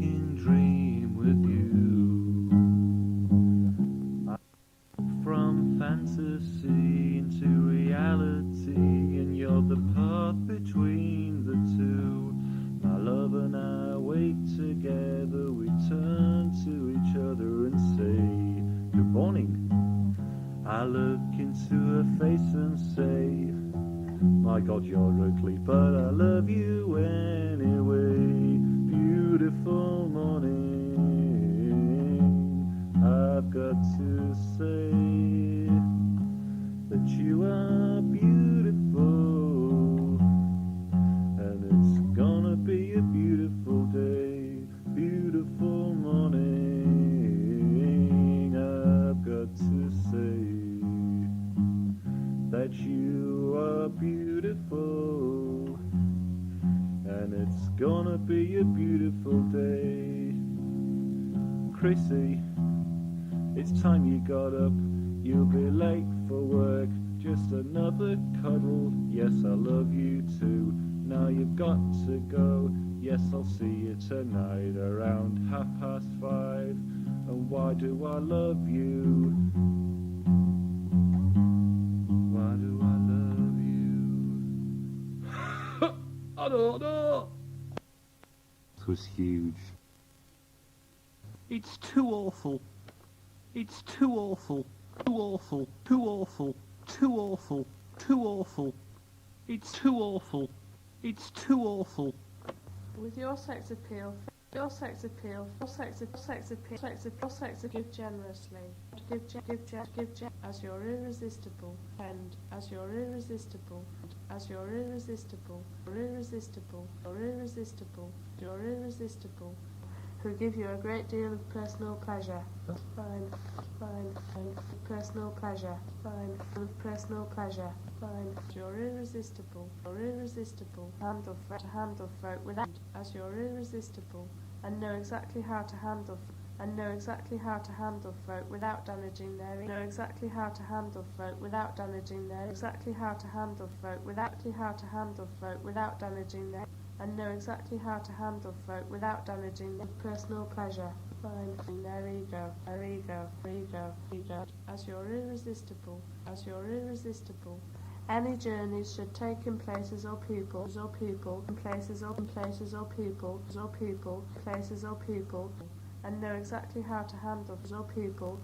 waking dream with you. From fantasy into reality, and you're the path between the two. My love and I wait together, we turn to each other and say, good morning. I look into her face and say, my God, you're ugly, but I love you anyway. Beautiful morning, I've got to say that you are beautiful, and it's gonna be a beautiful day. Beautiful morning, I've got to say that you are beautiful, and it's gonna be a beautiful day. Chrissy, it's time you got up, you'll be late for work. Just another cuddle, yes I love you too. Now you've got to go, yes I'll see you tonight around 5:30. And why do I love you? Why do I love you? I don't know. This was huge. It's too awful. It's too awful. Too awful. Too awful. Too awful. Too awful. It's too awful. It's too awful. With your sex appeal, give generously, as your irresistible friend, as your irresistible, who give you a great deal of personal pleasure. Personal pleasure. Personal pleasure. You're irresistible. Handle folk without, as you're irresistible, and know exactly how to handle. Folk without damaging their know exactly how to handle folk without damaging their exactly how to handle folk without damaging their and know exactly how to handle folk without damaging their personal pleasure. Their ego. As you're irresistible. Any journeys should take in places or people, and know exactly how to handle people,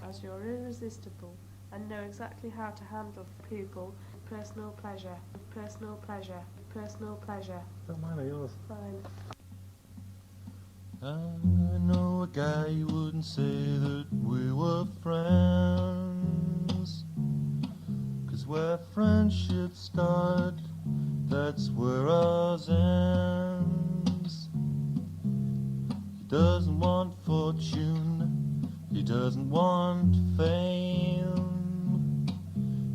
as you're irresistible, and know exactly how to handle people, personal pleasure. Don't mind are yours. Fine. I know a guy who wouldn't say that we were friends, 'cause where friendships start, that's where ours ends. He doesn't want fortune, he doesn't want fame.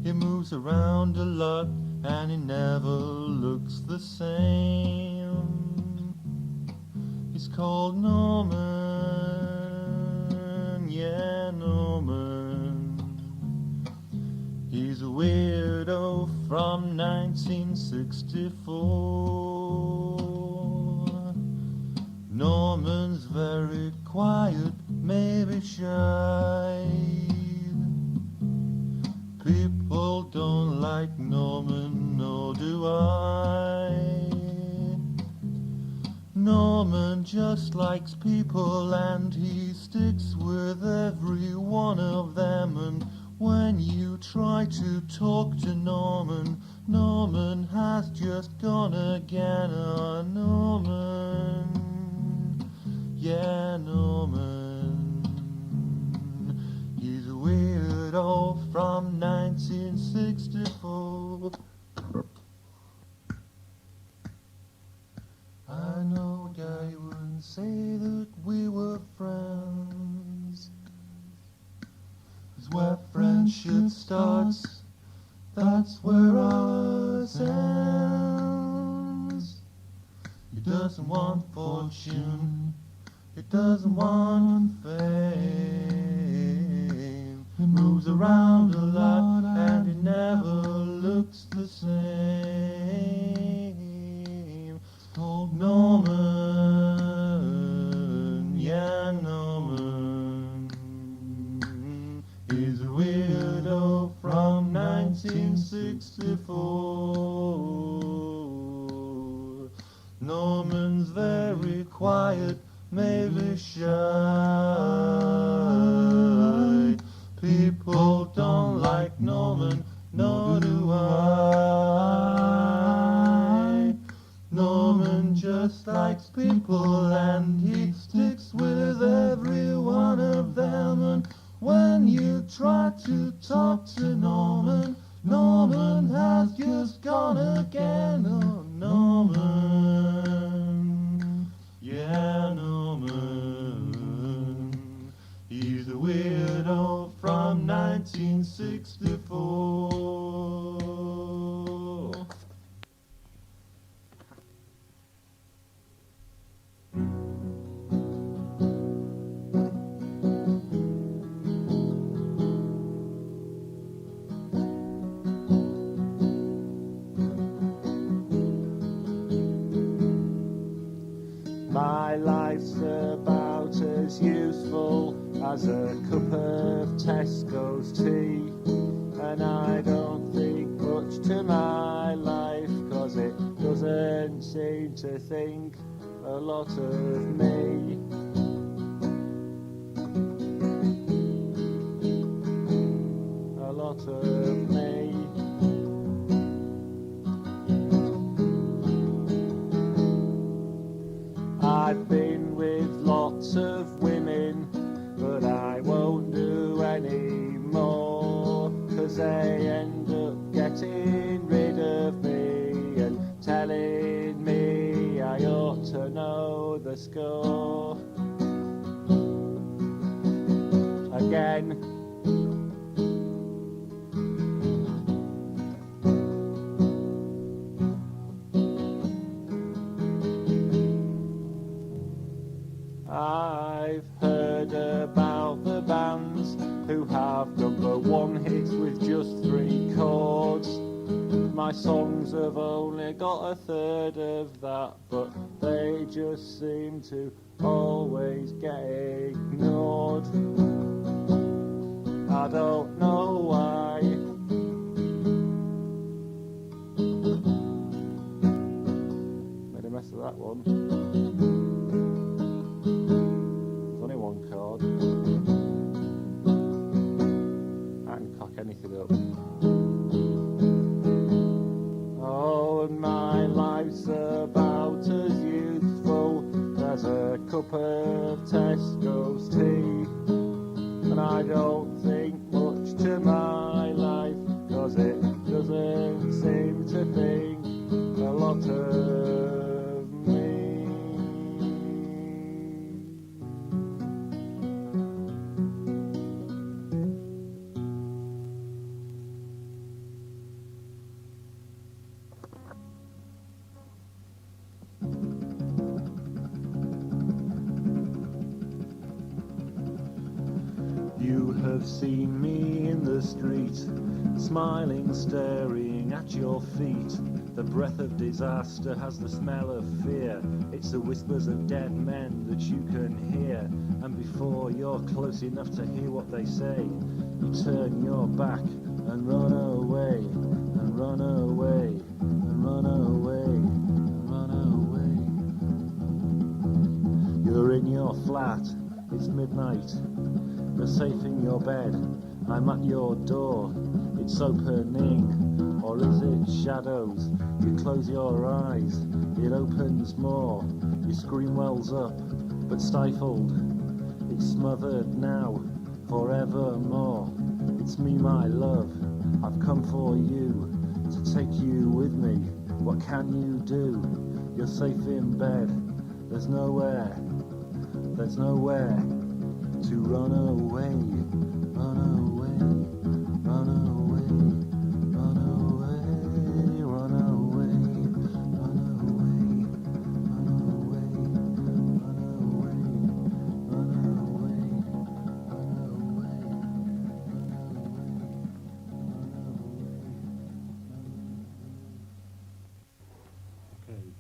He moves around a lot and he never looks the same. He's called Norman, yeah, Norman. He's a weirdo from 1964. Norman's very quiet, maybe shy. People don't like Norman, nor do I. Norman just likes people and he sticks with every one of them. And when you try to talk to Norman, Norman has just gone again. Oh, Norman, yeah, Norman. He's a weirdo from 1964. I know a guy who wouldn't say that we were friends, 'cause where friendship starts, that's where ours ends. He doesn't want fortune, he doesn't want fame. He moves around a lot and he never looks the same. It's called Norman. maybe shy. People don't like Norman, nor do I. Norman just likes people and he sticks with every one of them. And when you try to talk to Norman, Norman has just gone again. Oh, Norman, yeah, Norman. He's a weirdo from 1964. My life's about as useful as a cup of Tesco's tea, and I don't think much to my life, 'cause it doesn't seem to think a lot of me. A lot of me. I've been with lots of women, but I won't do any more, 'cause they end up getting rid of me and telling me I ought to know the score. Again. I've heard about the bands who have #1 hits with just 3 chords. My songs have only got a third of that, but they just seem to always get ignored. I don't know why. Made a mess of that one. One chord. I can cock anything up. Oh, and my life's about as useful as a cup of Tesco's tea, and I don't think much to my life, 'cause it doesn't seem to think a lot of me. You have seen me in the street, smiling, staring at your feet. The breath of disaster has the smell of fear. It's the whispers of dead men that you can hear. And before you're close enough to hear what they say, you turn your back and run away, and run away, and run away, and run away. You're in your flat, it's midnight. You're safe in your bed, I'm at your door. It's opening, or is it shadows? You close your eyes, it opens more. Your scream wells up, but stifled. It's smothered now, forevermore. It's me, my love, I've come for you, to take you with me. What can you do? You're safe in bed, there's nowhere to run away, run away, run away, run away, run away, run away, run away, run away, run away, Okay.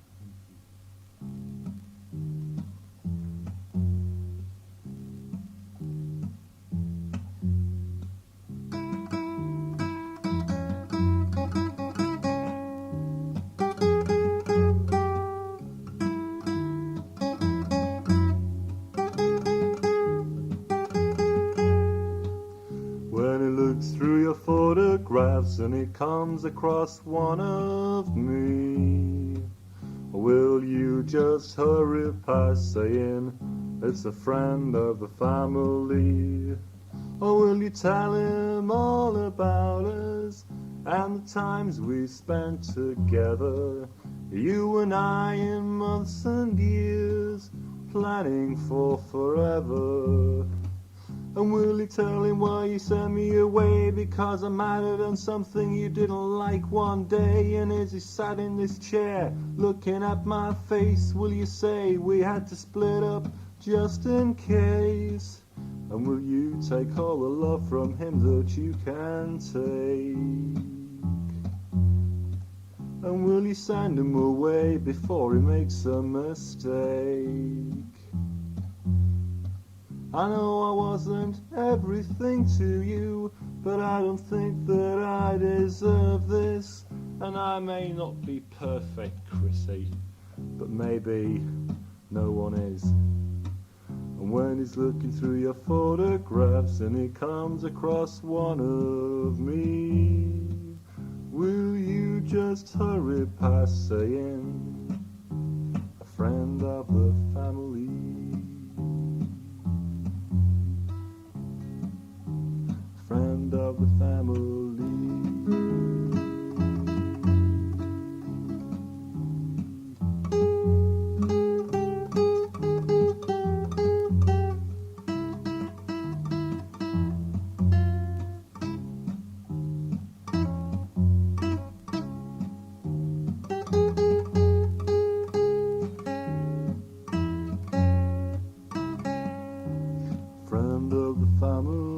photographs and it comes across one of me, will you just hurry past saying it's a friend of the family? Or will you tell him all about us and the times we spent together, you and I, in months and years, planning for forever? And will you tell him why you sent me away because I might have done something you didn't like one day? And as he sat in this chair looking at my face, will you say we had to split up just in case? And will you take all the love from him that you can take? And will you send him away before he makes a mistake? I know I wasn't everything to you, but I don't think that I deserve this. And I may not be perfect, Chrissy, but maybe no one is. And when he's looking through your photographs and he comes across one of me, will you just hurry past saying a friend of the family? Friend of the family. Friend of the family.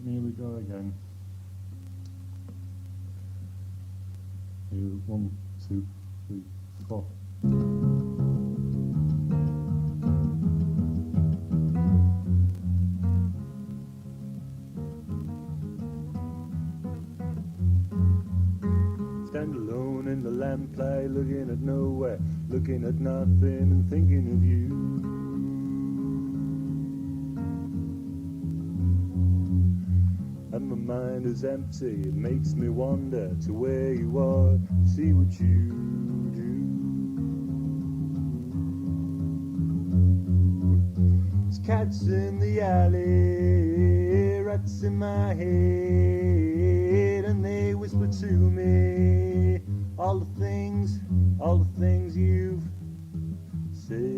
Here we go again. Here, 1, 2, 3, 4. Stand alone in the lamplight, looking at nowhere, looking at nothing and thinking of you. And my mind is empty, it makes me wonder to where you are, see what you do. There's cats in the alley, rats in my head, and they whisper to me all the things you've said.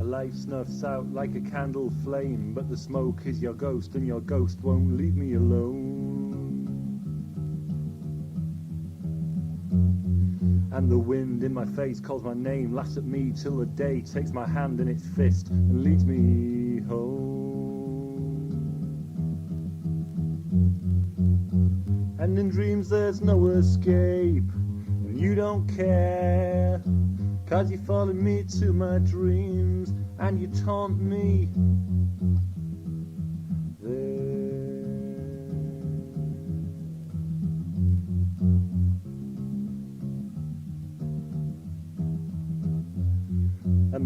Life snuffs out like a candle flame, but the smoke is your ghost, and your ghost won't leave me alone. And the wind in my face calls my name, laughs at me till the day takes my hand in its fist and leads me home. And in dreams there's no escape, and you don't care, 'cause you followed me to my dreams and you taunt me there.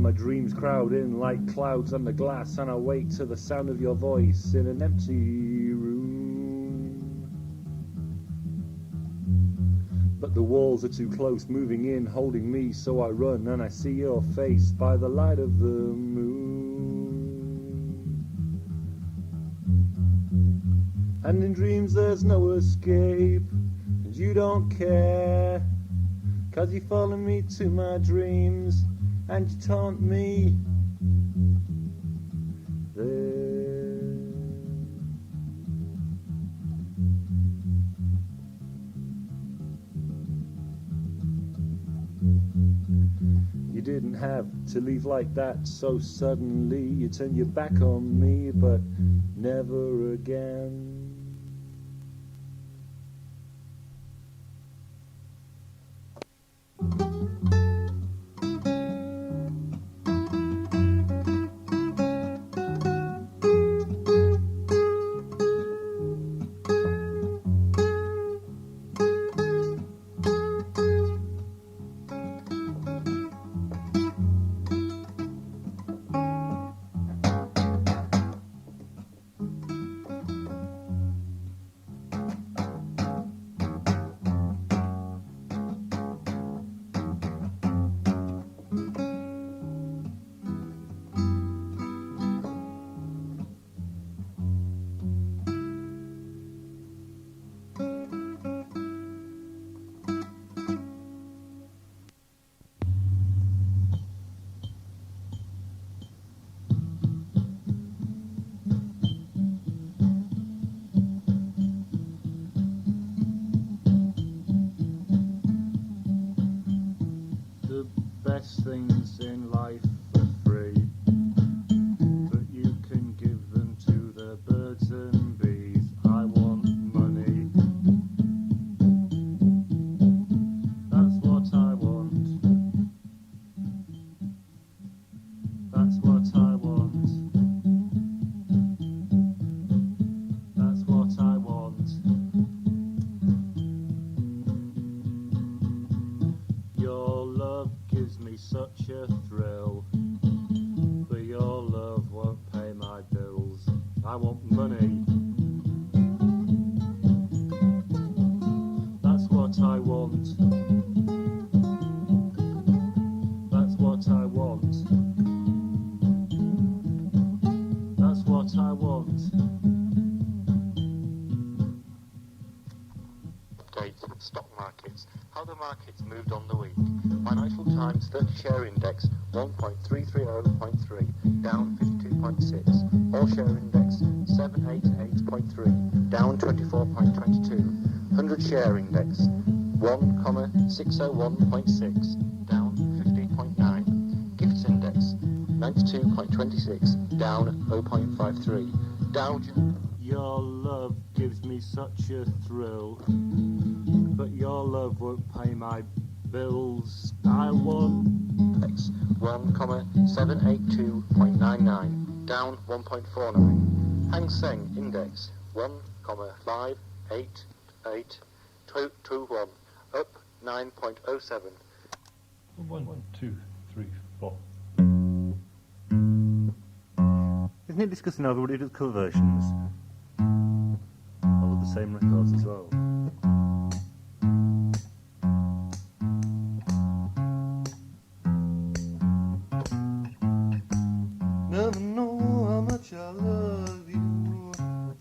my dreams crowd in like clouds on the glass, and I wake to the sound of your voice in an empty room. But the walls are too close, moving in, holding me, so I run, and I see your face by the light of the moon. And in dreams there's no escape, and you don't care, 'cause you follow me to my dreams, and you taunt me there. You didn't have to leave like that so suddenly. You turned your back on me, but never again. Best things in life are free, but you can give them to the birds and bees. I want money, that's what I want, that's what I want, that's what I want. Your love gives me such a thrill, but your love won't pay my bills. I want money, that's what I want, that's what I want, that's what I want. Updates of stock markets. How the markets moved on the week. Financial Times 30 share index 1.330.3, down 52.6. All share index 788.3, down 24.22. 100 share index 1,601.6, down 50.9. Gifts index 92.26, down 0.53. Dow Jones. Your love gives me such a thrill, but your love won't pay my bills. I want Index 1,782.99, down 1.49. Hang Seng Index 1,588.21, up 9.07. 1, 2, 3, 4. Isn't it discussing over what it does cover versions of the same records as well? Never know how much I love you,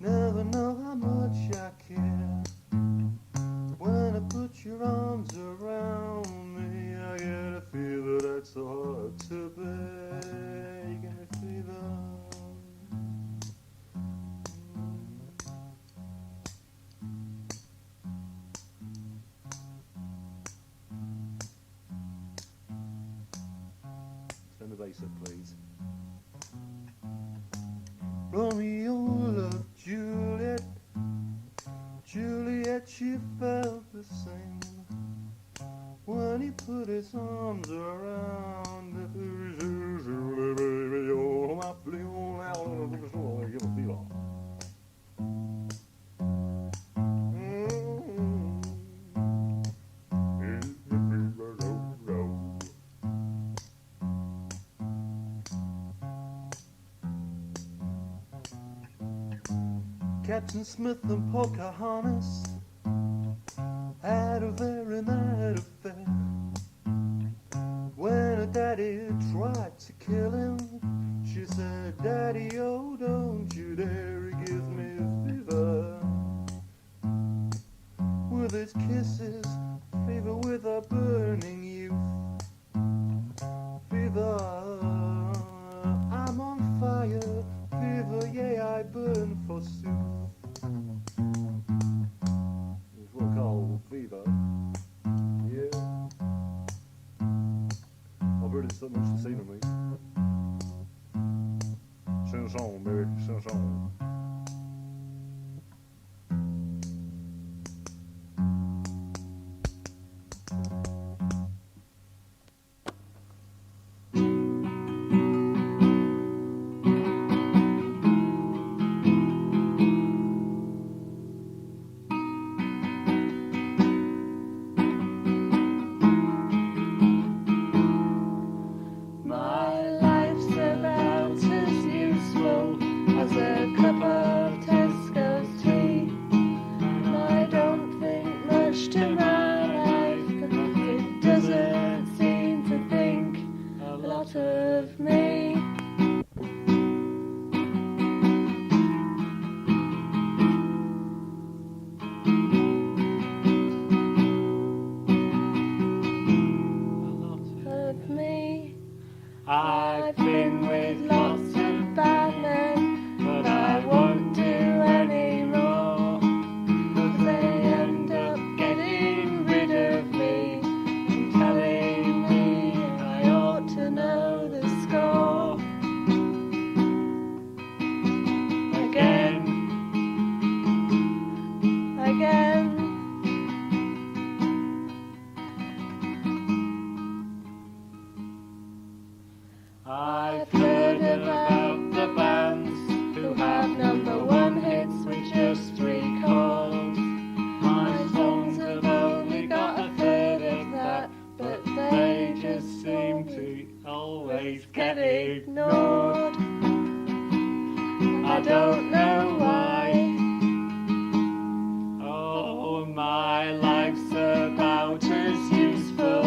never know how much I care. When I put your arms around me, I get a fever that's so hard to bear. You get a fever. Turn the bass up, please. Romeo loved Juliet, Juliet, she felt the same when he put his arms around her. Oh, my blue, give a fever. Captain Smith and Pocahontas had a very night affair. When her daddy tried to kill him, she said, Daddy, oh, don't you dare, he gives me fever. With his kisses, fever with a burning youth. Fever, I'm on fire. Fever, yeah, I burn forsooth. It's what I call fever. Yeah. I've heard it's so much the same to me. Sing a song, baby. Sing a song. My life's about as useful as a cup of Tesco's tea. And I don't think much to my life, 'cause it doesn't seem to think a lot of me. Of me. I've been with lots of bad men, but I won't do any more, 'cause they end up getting rid of me and telling me I ought to know the score. Again, again. I've heard about the bands who have #1 hits with just 3 chords. My songs have only got a third of that, but they just seem to always get ignored. I don't know why. Oh, my life's about as useful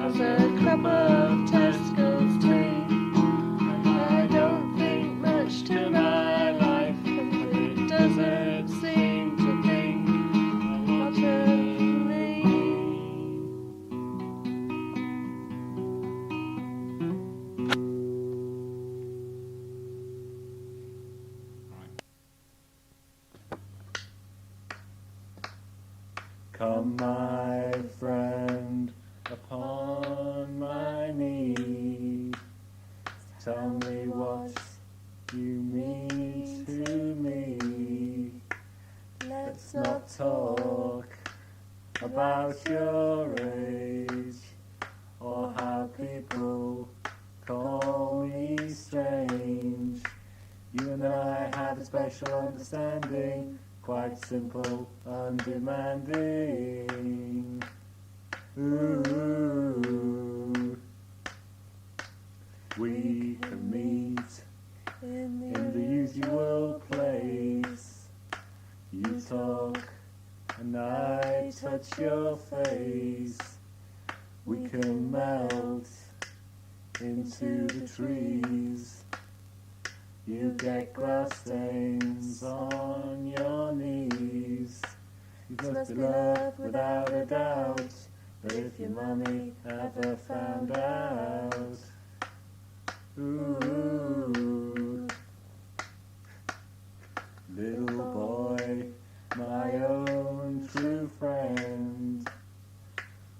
as a cup of Tesco's tea. I don't think much to my life, but it doesn't seem to think a lot of me. Come, my friend, upon my knee. Tell me what you mean to me. Let's not talk about your age or how people call me strange. You and I have a special understanding, quite simple, undemanding. Ooh, we can meet in the usual place. You talk and I touch your face. We can melt into the trees. You get grass stains on your knees. You must be loved without a doubt, but if your mummy ever found out, ooh, little boy, my own true friend,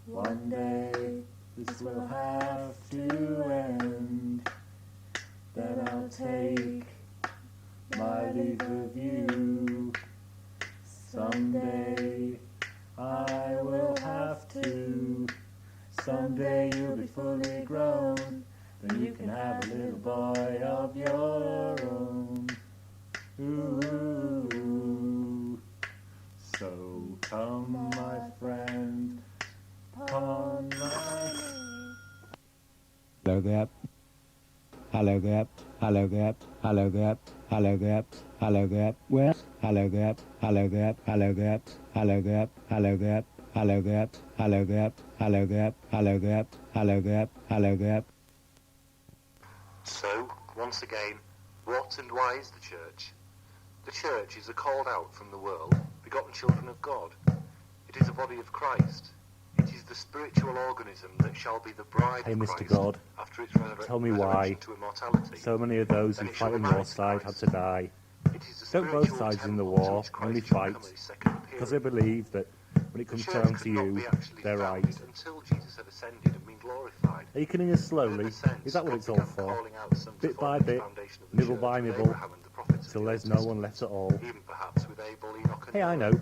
one day this will have to end. Then I'll take my leave of you. Someday I will have to. Someday you'll be fully grown. Then you can have a little boy of your own. Ooh. So come, my friend, upon my knee. Hello there. Hello there. Hello there. Hello there. hello there, hello there, where, hello there, hello there, hello there, hello there, hello there, hello there, hello there, hello there, hello there, hello there, hello there. So, once again, what and why is the church? The church is a called out from the world, begotten children of God. It is a body of Christ. It is the spiritual organism that shall be the bride Hey, of Mr. Christ God, after its tell me resurrection why to immortality. so many of those who Then it fight shall on marry your to side had Christ. to die. It is the Don't both spiritual sides in the temple to war which Christ only shall fight come at his second because they appearing. believe that when it The comes church down could to not you, be actually they're founded right. until Jesus had ascended and been glorified. Are you killing us But in slowly? a sense, Is that what God it's all began for? calling out some to Bit by form the bit, foundation of the nibble church by with nibble, Abraham and the prophets of till the there's Old no one Testament, left at all. even perhaps with Abel, Enoch and Hey, I Noah. know.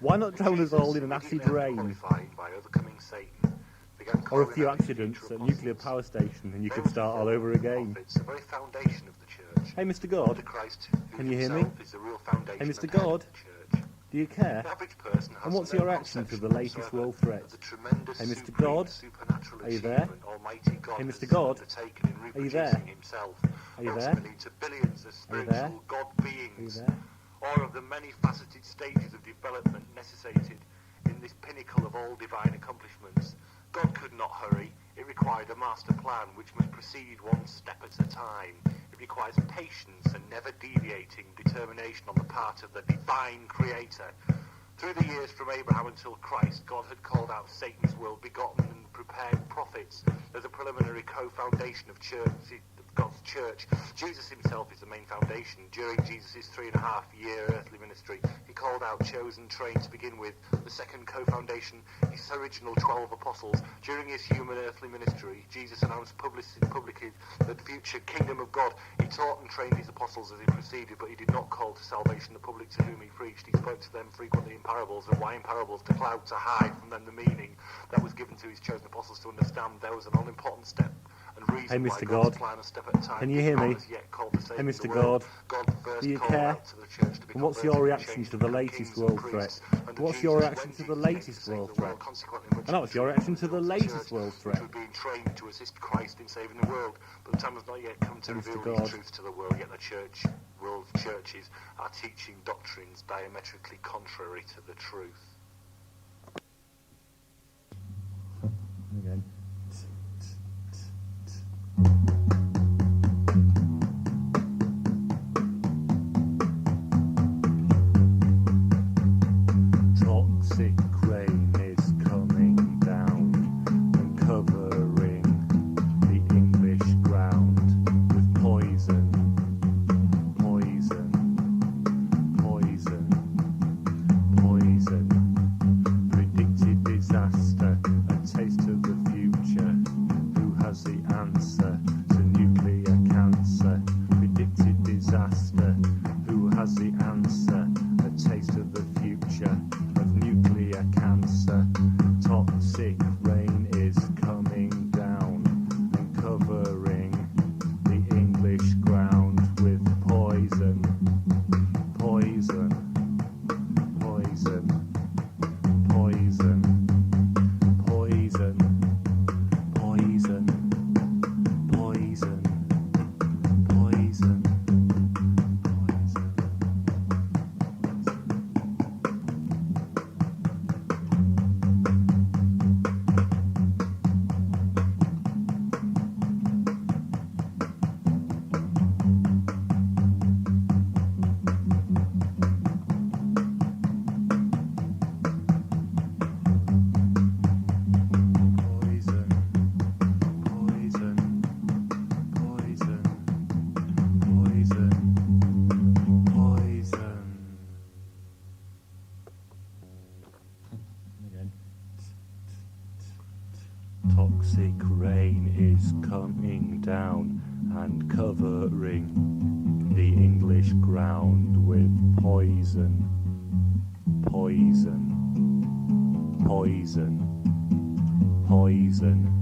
Why not And drown us Jesus, all in an immediately acid after rain? qualifying by overcoming Satan, began Or a calling few out his accidents future at a nuclear apostles. power station and you They could were to start all follow over the again? prophets, the very foundation of the church. Hey, Mr. Under God, Christ, who can you hear me? himself is the real foundation Hey, Mr. and head God, of the church. do you care? The average person has And what's no your reaction to conception the latest whatsoever world threat? of the tremendous Hey, Mr. supreme God, supernatural are you there? achievement Almighty God Hey, has Mr. God, undertaken in are you there? reproducing himself, Are you there? ultimately to billions of Are you there? spiritual God Are you beings, there? or of the many faceted stages of development necessitated in this pinnacle of all divine accomplishments. God could not hurry. It required a master plan which must proceed one step at a time. It requires patience and never deviating determination on the part of the divine creator. Through the years from Abraham until Christ, God had called out Satan's world, begotten and prepared prophets as a preliminary co-foundation of God's church. Jesus himself is the main foundation. During Jesus' 3.5-year earthly ministry, he called out, chosen, trained to begin with. The second co-foundation, his original 12 apostles. During his human earthly ministry, Jesus announced publicly the future kingdom of God. He taught and trained his apostles as he proceeded, but he did not call to salvation the public to whom he preached. He spoke to them frequently in parables, and why in parables? To cloud, to hide from them the meaning that was given to his chosen apostles to understand. There was an all-important step and reason Hey, why Mr. God's God, plan a step at a time can you is hear not me? as yet called to save Hey, the Mr. world. God, God first do you called care? out to the church to be And what's converted your and reaction changed to the become latest kings world and priests. threat? Under What's Jesus, your when reaction to the Jesus came latest save world the threat? consequently much And what's your reaction to the built latest church, world which threat? was being trained to assist Christ in saving the world. But the time has not yet come to Hey, Mr. reveal God. these truths to the world, yet the world churches are teaching doctrines diametrically contrary to the truth. Again. Toxic rain is coming down and covering the English ground with poison, poison, poison, poison. Predicted disaster, a taste of the future. Who has the answer to nuclear cancer? Predicted disaster. Who has the answer? A taste of the future of nuclear cancer. Toxic rain is coming down and covering the English ground with poison, poison, poison, poison, poison, poison, poison, poison, poison. Poison, poison, poison, poison, poison. Again. Toxic rain is coming down and covering the English ground with poison, poison, poison, poison.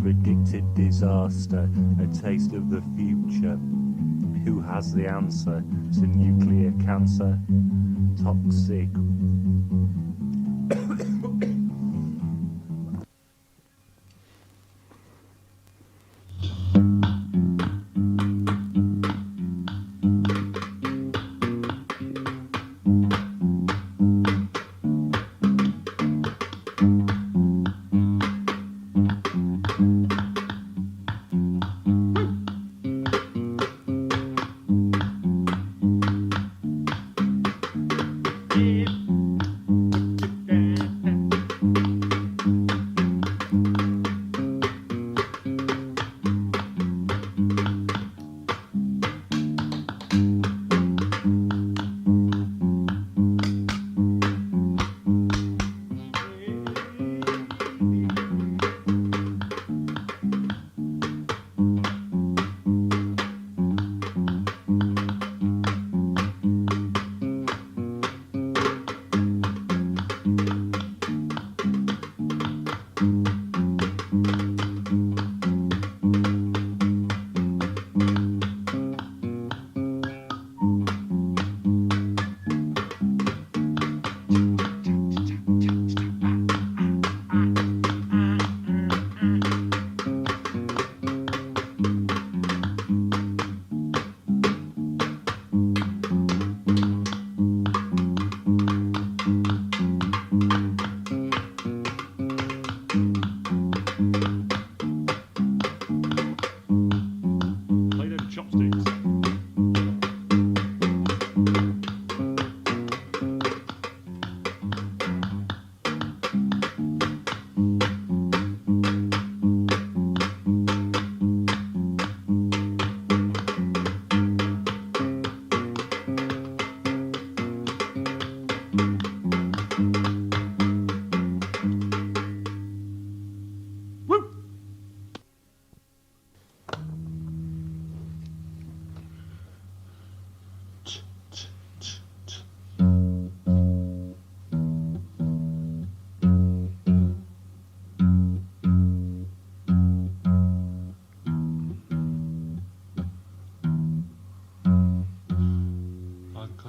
Predicted disaster, a taste of the future. Who has the answer to nuclear cancer? Toxic.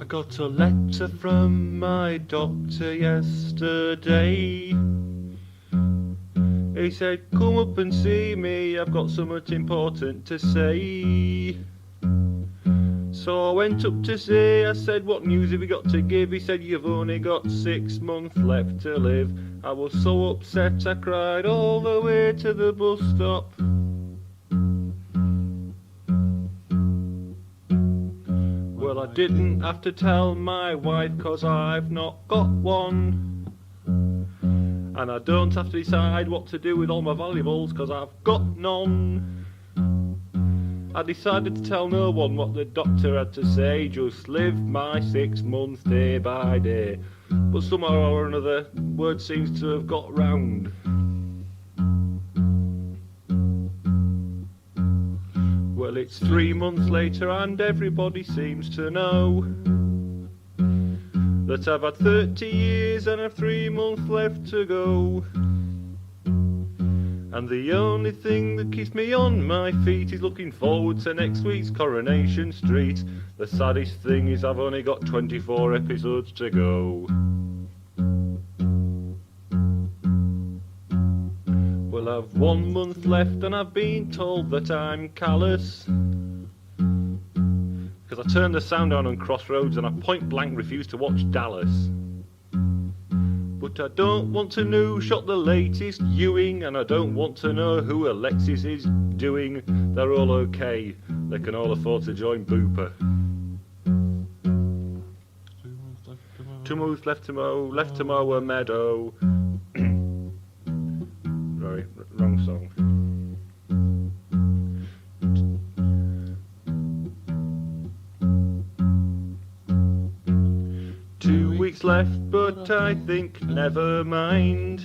I got a letter from my doctor yesterday. He said, come up and see me, I've got something important to say. So I went up to see, I said, what news have you got to give? He said, you've only got 6 months left to live. I was so upset I cried all the way to the bus stop. Well, I didn't have to tell my wife 'cause I've not got one. And I don't have to decide what to do with all my valuables 'cause I've got none. I decided to tell no one what the doctor had to say, just live my 6 months day by day. But somehow or another, word seems to have got round. Well, it's 3 months later and everybody seems to know that I've had 30 years and I've 3 months left to go. And the only thing that keeps me on my feet is looking forward to next week's Coronation Street. The saddest thing is I've only got 24 episodes to go. Well, I've 1 month left and I've been told that I'm callous, 'cause I turned the sound on Crossroads and I point blank refuse to watch Dallas. But I don't want to know shot the latest Ewing, and I don't want to know who Alexis is doing. They're all okay, they can all afford to join Booper. 2 moves left to mow a meadow. Sorry, wrong song. 2 weeks left, but I think never mind,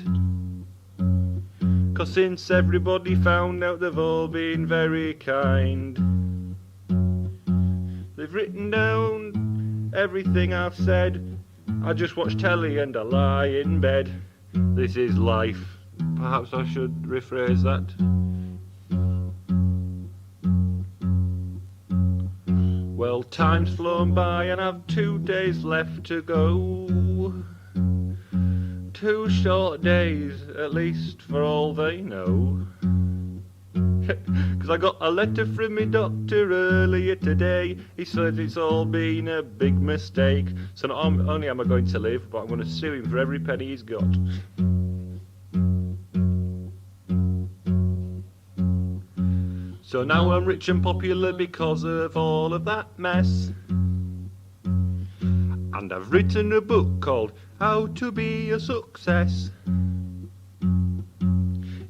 'cause since everybody found out they've all been very kind. They've written down everything I've said. I just watch telly and I lie in bed. This is life. Perhaps I should rephrase that. Well, time's flown by and I've 2 days left to go. 2 short days, at least, for all they know. 'Cause I got a letter from my doctor earlier today. He said it's all been a big mistake. So not only am I going to live, but I'm going to sue him for every penny he's got. So now I'm rich and popular because of all of that mess. And I've written a book called How to Be a Success.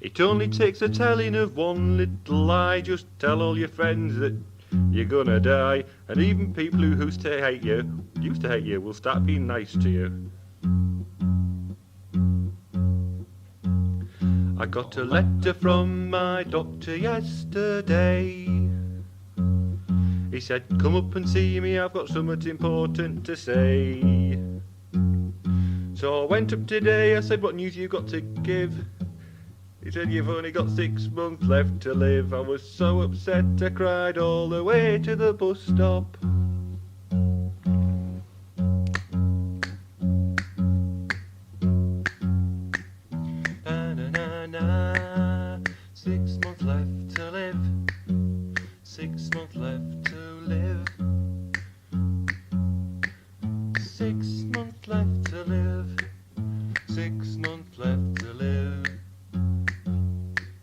It only takes a telling of one little lie. Just tell all your friends that you're gonna die. And even people who used to hate you will start being nice to you. I got a letter from my doctor yesterday. He said, come up and see me, I've got something important to say. So I went up today, I said, what news you got to give? He said, you've only got 6 months left to live. I was so upset I cried all the way to the bus stop. Na na na na, 6 months left to live. 6 months left to live. 6 months left to live. 6 months left to live.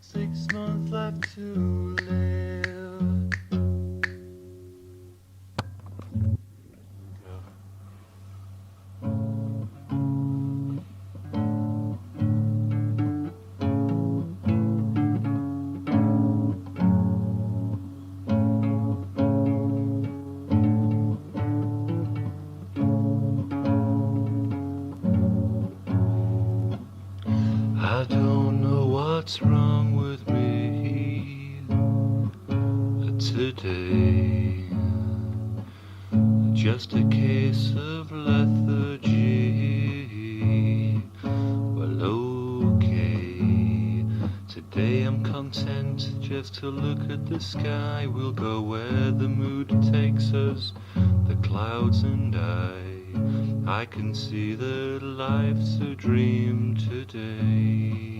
6 months left to live. I don't know what's wrong with me today. Just a case of lethargy. Well, okay. Today I'm content just to look at the sky. We'll go where the mood takes us. the clouds and I can see that life's a dream today.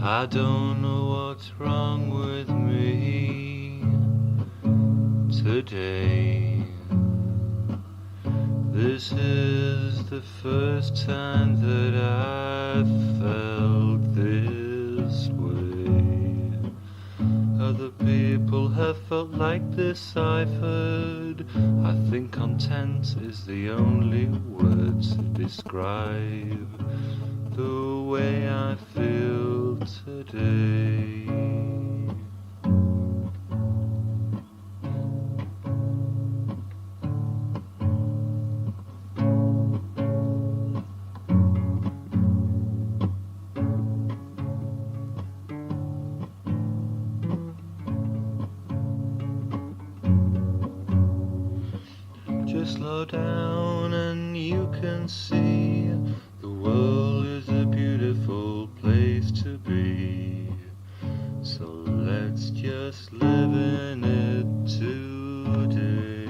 I don't know what's wrong with me today. This is the first time that I've felt this way. Other people have felt like this, I've heard. I think content is the only word to describe the way I feel today. Just slow down and you can see the world is a beautiful place to be. So let's just live in it today.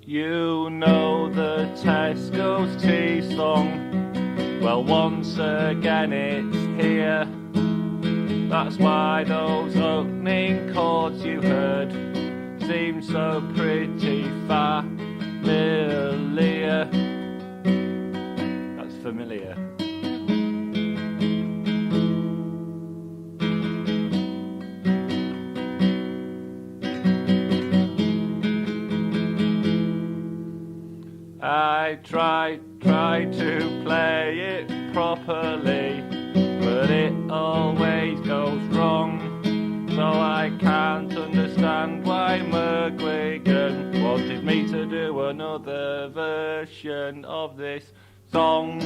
You know the Tesco's tea song. Well, once again it's here. That's why those opening chords you heard seem so pretty familiar. That's familiar. I try to play it properly, but it always goes wrong. So I can't understand why McGuigan wanted me to do another version of this song.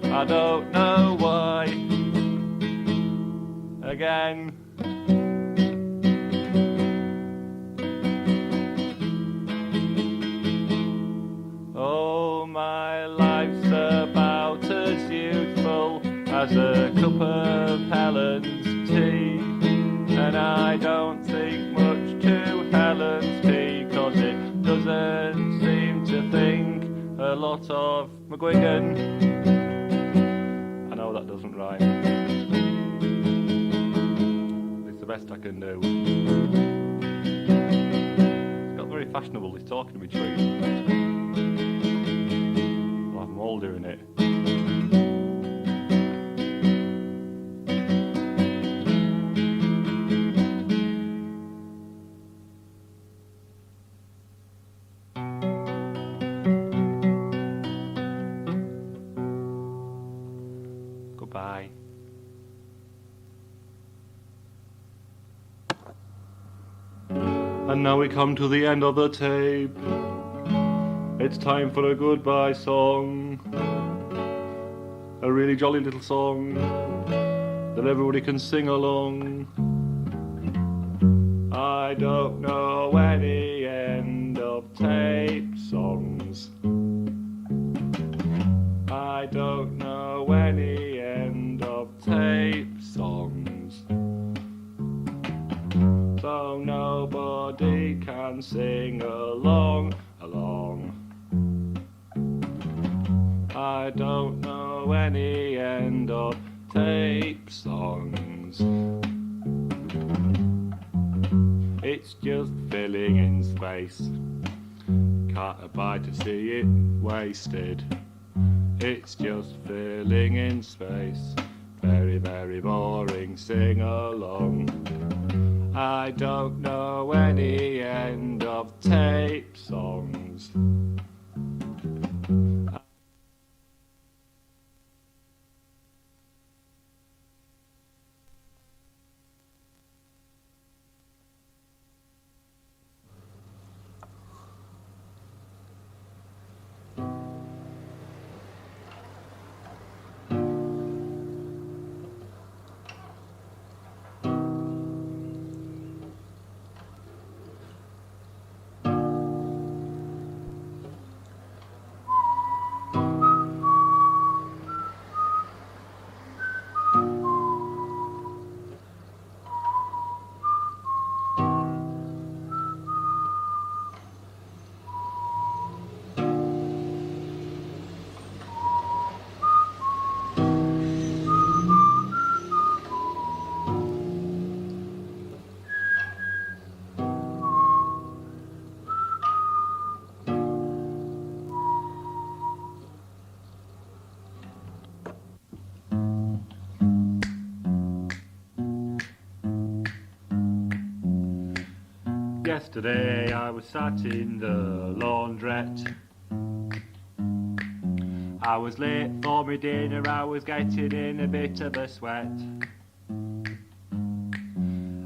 I don't know why. Again. Oh, my life's about as youthful as a cup of Helen's tea. And I don't think much to Helen's tea, 'cause it doesn't seem to think a lot of McGuigan. I know that doesn't rhyme. It's the best I can do. It's got very fashionable, this talking to me tree. I'm all doing it. Goodbye. And now we come to the end of the tape. It's time for a goodbye song. A really jolly little song that everybody can sing along. I don't know any end of tape songs. I don't know any end of tape songs. So nobody can sing along. I don't know any end of tape songs. It's just filling filling in space. Can't abide to see it wasted. It's just filling in space. Very, very boring, sing along. I don't know any end of tape songs. Yesterday I was sat in the laundrette. I was late for my dinner, I was getting in a bit of a sweat.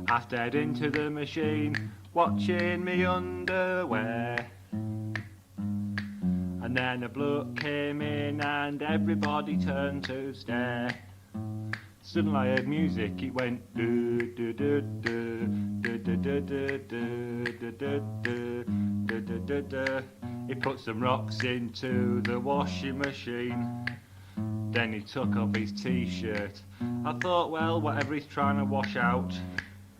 I stared into the machine, watching me underwear. And then a bloke came in and everybody turned to stare. Suddenly I heard music, it went do do do do do do do do do do do do do do. He put some rocks into the washing machine. Then he took off his t-shirt. I thought, well, whatever he's trying to wash out,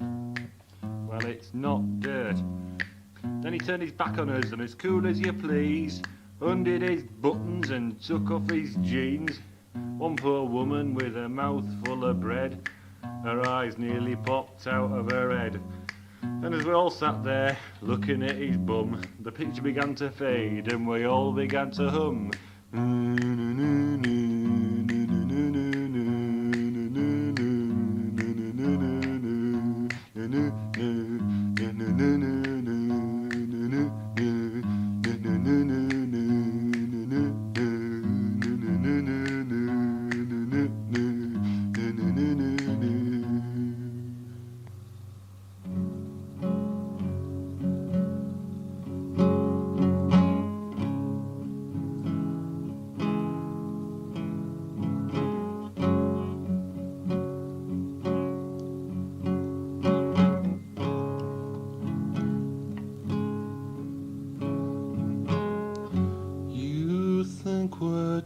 well, it's not dirt. Then he turned his back on us and as cool as you please, undid his buttons and took off his jeans. One poor woman with a mouthful of bread, her eyes nearly popped out of her head. And as we all sat there looking at his bum, the picture began to fade and we all began to hum.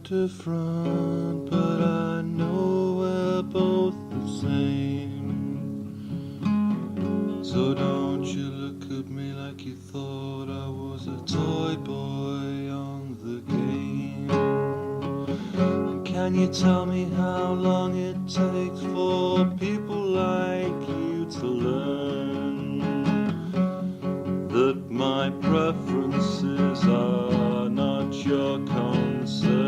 Different, but I know we're both the same. So don't you look at me like you thought I was a toy boy on the game. And can you tell me how long it takes for people like you to learn that my preferences are not your concern?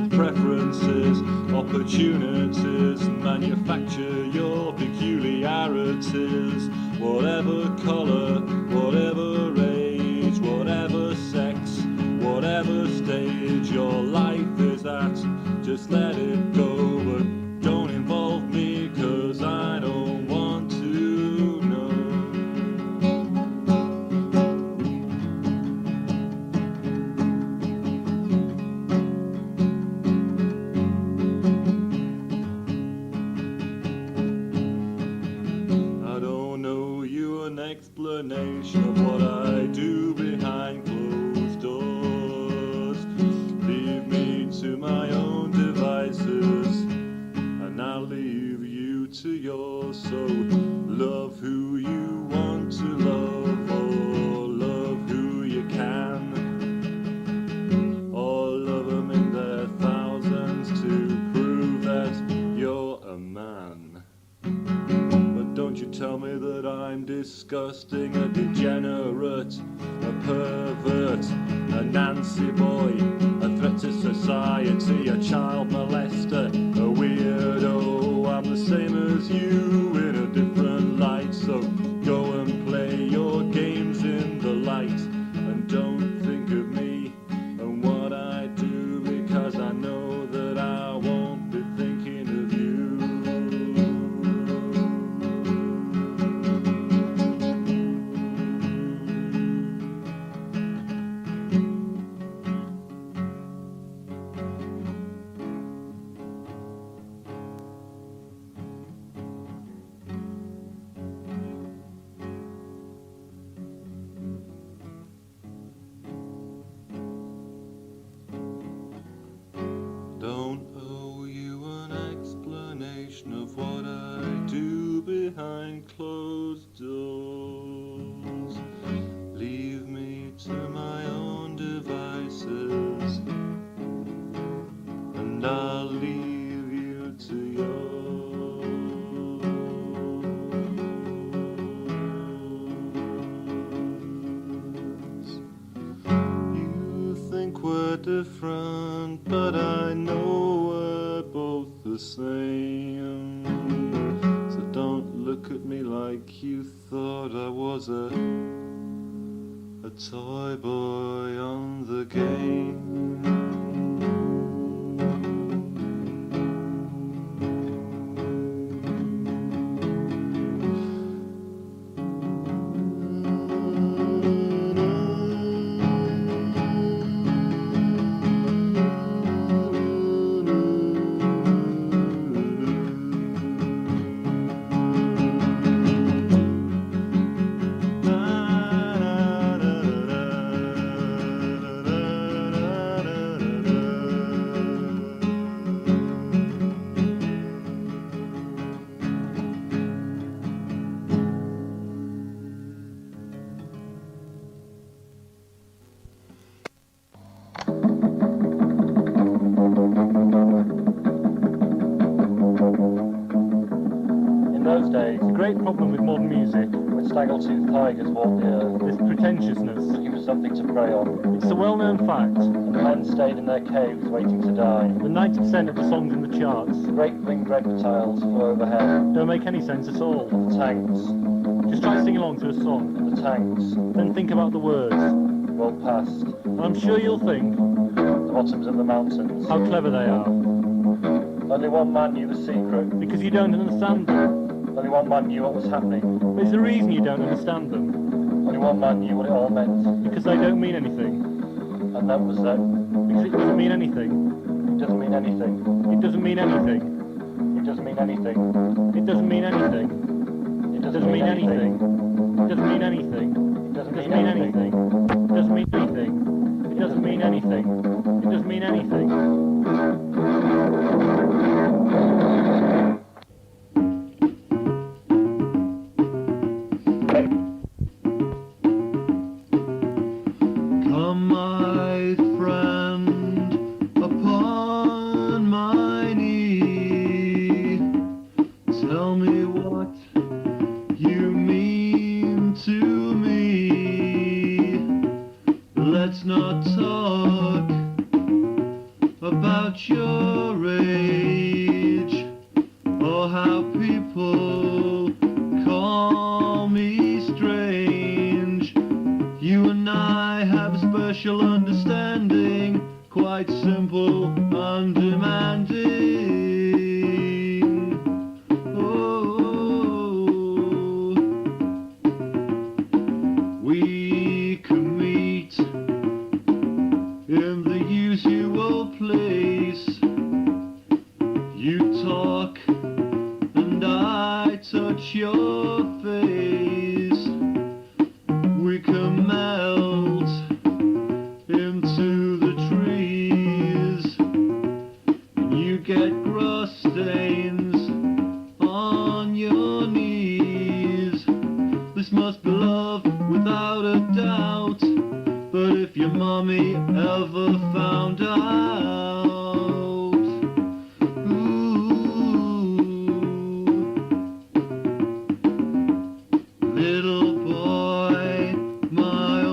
Preferences, opportunities, manufacture your peculiarities. Whatever colour, whatever age, whatever sex, whatever stage your life is at, just let it go, but don't involve me, 'cause I don't want to know. Explanation of what I do behind closed doors. Leave me to my own devices, and I'll leave you to yours. So love who you want to love, or love who you can, or love them in their thousands to prove that you're a man. Don't you tell me that I'm disgusting, a degenerate flirt, a pervert, a Nancy boy, a threat to society, a child molester, a weirdo. I'm the same as you in a different light, so go and play your games in the light, and don't think of me and what I do, because I know that I won't be thinking of you. Don't owe you an explanation of what I do behind closed doors. Leave me to my own devices, and I'll leave you to yours. You think we're different, but I know we're both the same. So don't look at me like you thought I was a toy boy on the game. In those days, The great problem with modern music when snaggle-toothed tigers walked the earth, is pretentiousness. looking for something to prey on, It's a well-known fact and the men stayed in their caves waiting to die. that 90% of the songs in the charts Great winged reptiles flew overhead. don't make any sense at all. The tanks, Just try to sing along to a song, the tanks, then think about the words, rolled past, and I'm sure you'll think the bottoms of the mountains. how clever they are, Only one man knew the secret. because you don't understand them. Only one man knew what was happening. There's a reason you don't understand them, Only one man knew what it all meant. because they don't mean anything, And that was that. because it doesn't mean anything. It doesn't mean anything. It doesn't mean anything. It doesn't mean anything. It doesn't mean anything. It It doesn't mean anything. It doesn't mean anything. It It doesn't doesn't mean mean anything. anything. It doesn't mean anything. It doesn't mean anything. It doesn't mean anything. Come, my friend, upon my knee. Tell me what you mean to me. Let's not talk about your age or how people call me strange. You and I have a special understanding, quite simple, undemanding. Oh, we can meet in the usual place. You talk and I touch your face. We can melt into the trees. You get grass stains on your knees. This must be love without a doubt. But if your mommy ever found out, ooh, little boy, my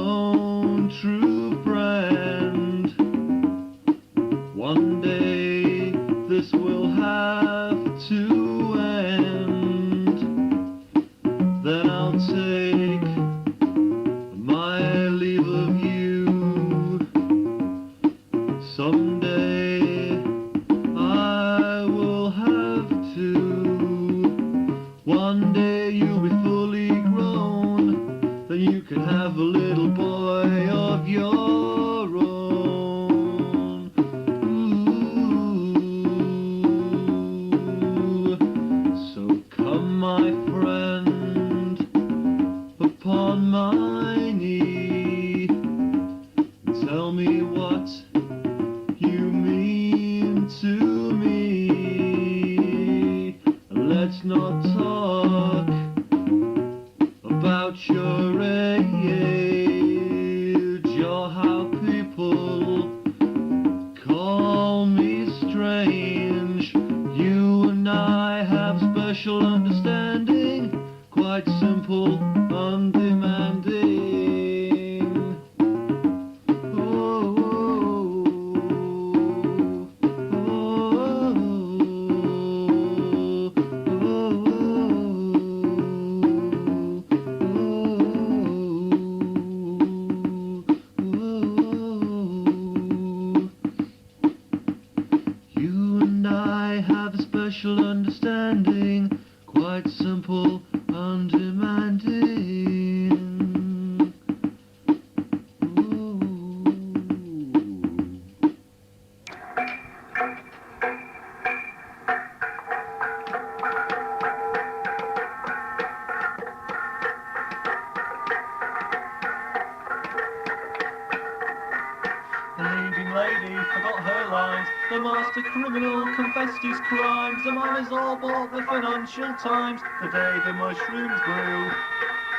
forgot her lines. The master criminal confessed his crimes. The mummies all bought the Financial Times the day the mushrooms grew.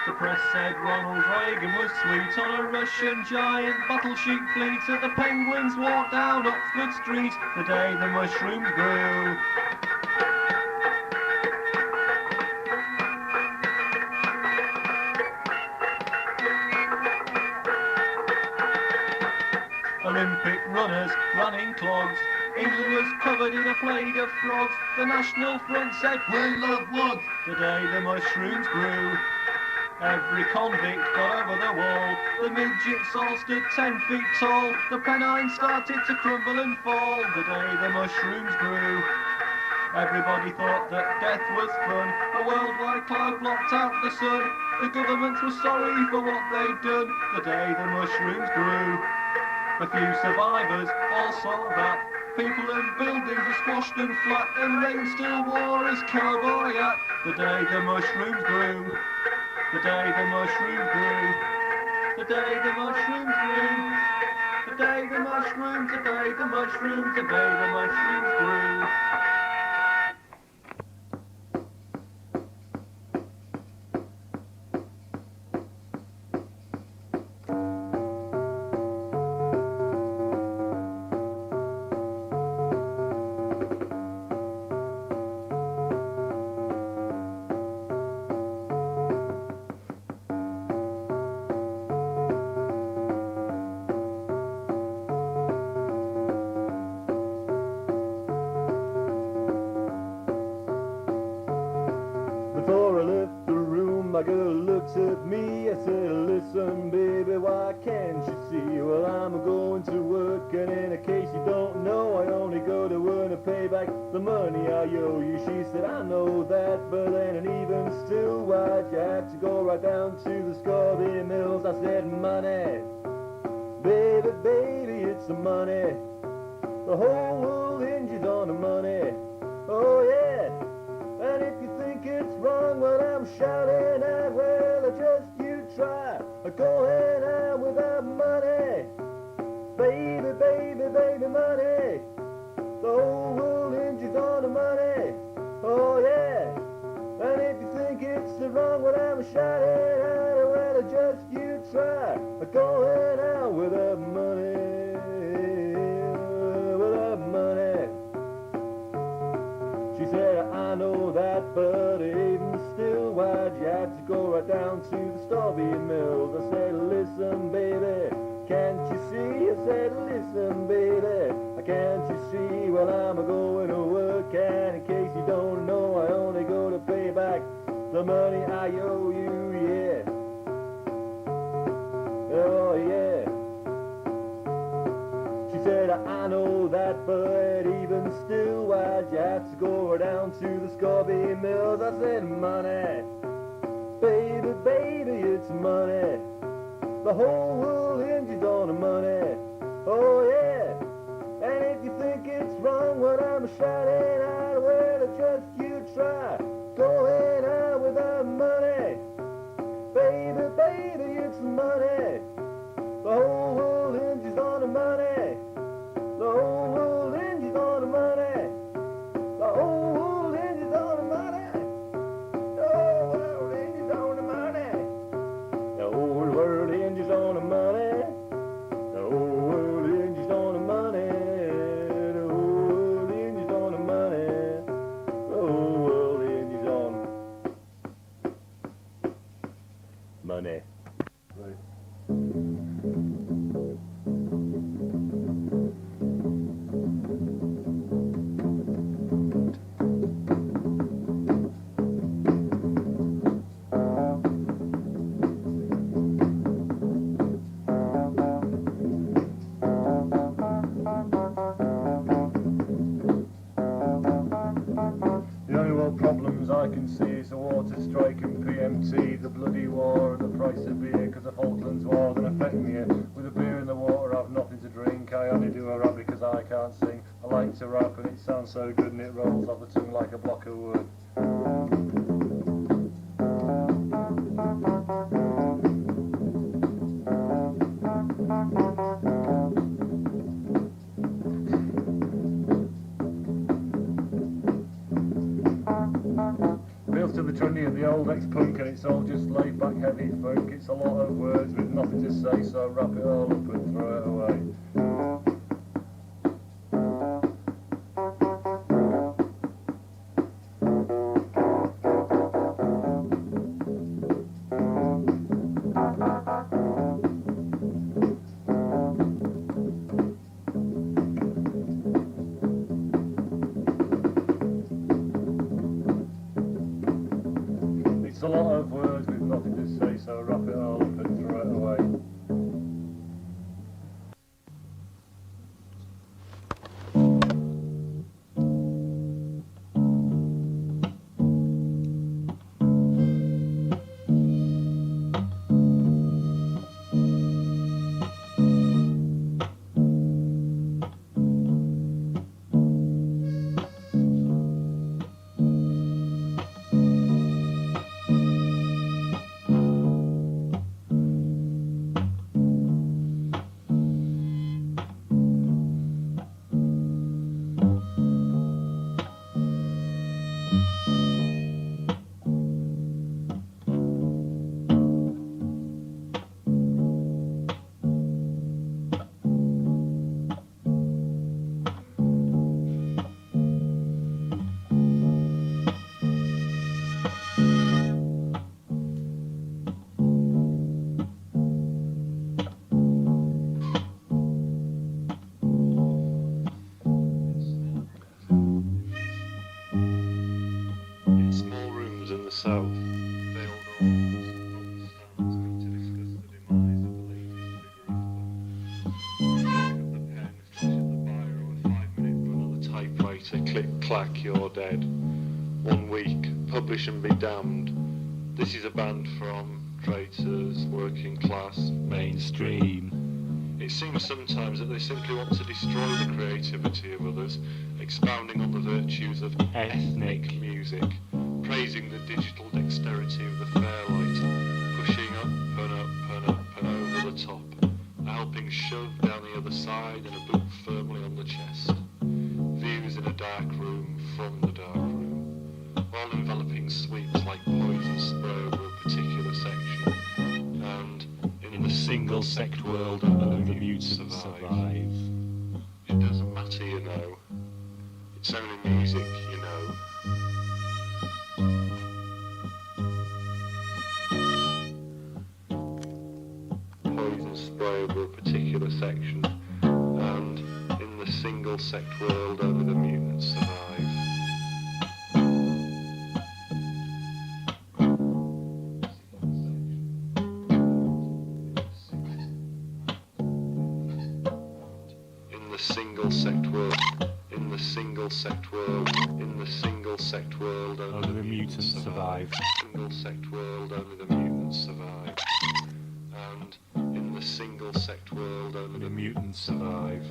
The press said Ronald Reagan was sweet on a Russian giant battleship fleet. That the penguins walked down Oxford Street the day the mushrooms grew. Olympic runners ran in clogs. England was covered in a plague of frogs. The National Front said, "We love wood," the day the mushrooms grew. Every convict got over the wall. The midgets all stood 10 feet tall. The Pennines started to crumble and fall the day the mushrooms grew. Everybody thought that death was fun. A worldwide cloud blocked out the sun. The governments were sorry for what they'd done the day the mushrooms grew. A few survivors all saw that people and buildings were squashed and flat, and rain still wore his cowboy hat the day the mushrooms grew. The day the mushrooms grew. The day the mushrooms grew. The day the mushrooms, the day the mushrooms, the day the mushrooms grew. Before I left the room, my girl looks at me. I said, "Listen, baby, why can't you see? Well, I'm going to work, and in case you don't know, I only go to earn a pay back the money I owe you." She said, "I know that, but then and even still, why'd you have to go right down to the Scalby Mills?" I said, "Money, baby, baby, it's the money. The whole world hinges on the money. Oh yeah. And if you think it's wrong what I'm shouting at, well, just you try going out without money. Baby, baby, baby, money. The whole world hinges on the money. Oh yeah. And if you think it's wrong what I'm shouting at, well, just you try going out without money. Without money." She said, "I know that, but even still, why'd you have to go right down to the Scalby Mills?" I said, "Listen, baby, can't you see?" I said, "Listen, baby, can't you see? Well, I'm going to work, and in case you don't know, I only go to pay back the money I owe you, yeah. Oh, yeah." She said, "I know that, but even still, why'd you have to go down to the Scalby Mills?" I said, "Money, baby, baby, it's money. The whole world hinges on the money. Oh yeah. And if you think it's wrong what I'm shouting out, well, just you try going out without money. Baby, baby, it's money. The whole world hinges on the money. The whole world hinges on the money. The whole world hinges on the money. The whole world hinges on the money. The whole world hinges on the money. The whole world hinges on the money. The whole world hinges on the money. The whole world hinges on money." Right. The only world problems I can see is the water strike and PMT, the bloody war and the price of beer, because the Falklands War don't affect me here. With the beer in the water I've nothing to drink. I only do a rap because I can't sing. I like to rap and it sounds so good and it rolls off the tongue like a block of wood. complex punk and it's all just laid back heavy funk. It's a lot of words with nothing to say, so wrap it all up and throw it away. It's a lot of words with nothing to say, so wrap it all up and throw it away. South, failed all stands to discuss the demise of the latest figure of the pen, flash at the biro, a 5-minute run on the typewriter, click clack, you're dead. 1 week, publish and be damned. This is a band from traitors, working class, mainstream. It seems sometimes that they simply want to destroy the creativity of others, expounding on the virtues of ethnic music, praising the digital dexterity of the Fairlight, pushing up and up and up and over the top, a helping shove down the other side and a boot firmly on the chest. Views in a dark room from the dark room, all enveloping sweeps like poison spray over a particular section, and in the single sect world only the mutants survive. It doesn't matter, you know. It's only music, you know. Poison spray over a particular section, and in the single sect world only the mutants survive. In the single sect world, in the single sect world, in the single sect world only the mutants survive. Single sect world only the mutants survive. And in the single sect world only the mutants survive.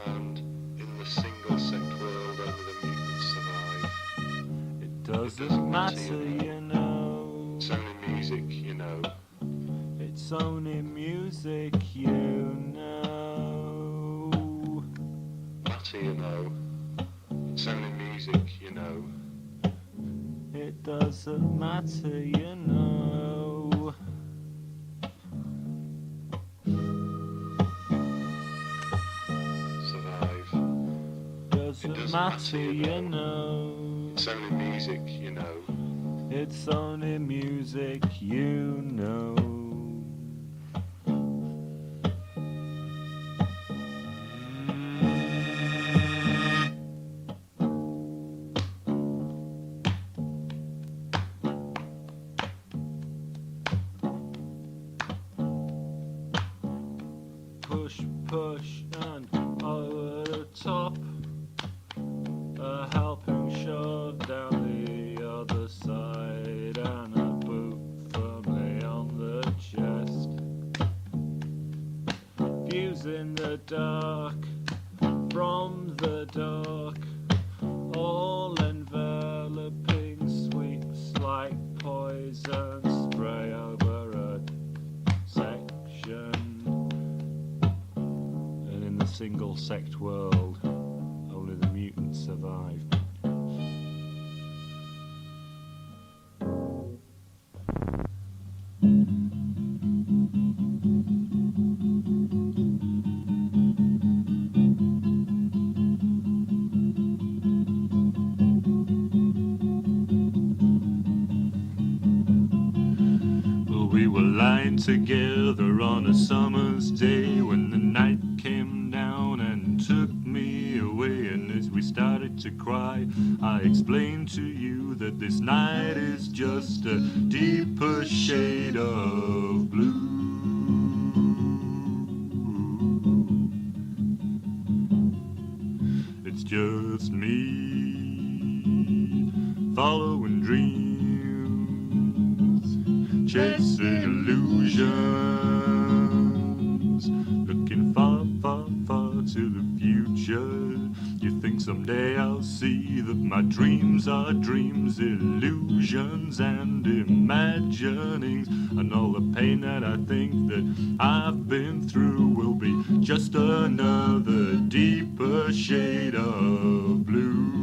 And in the single sect world only the mutants survive. It doesn't matter, you know. It's only music, you know. It's only music, you know. Matter, you know. It's only music, you know. It doesn't matter, you know. Survive. Doesn't matter, you know. It's only music, you know. It's only music, you know. Push and over the top, a helping shove down the other side, and a boot firmly on the chest. Views in the dark, from the dark, all enveloping sweeps like poison spray over a section. Single sect world, only the mutants survive. Sitting together on a summer's day when the night came down and took me away, and as we started to cry I explained to you that this night is just a deeper shade of blue. It's just me following dreams, chasing illusions, looking far, far, far to the future. You think someday I'll see that my dreams are dreams, illusions and imaginings, and all the pain that I think that I've been through will be just another deeper shade of blue.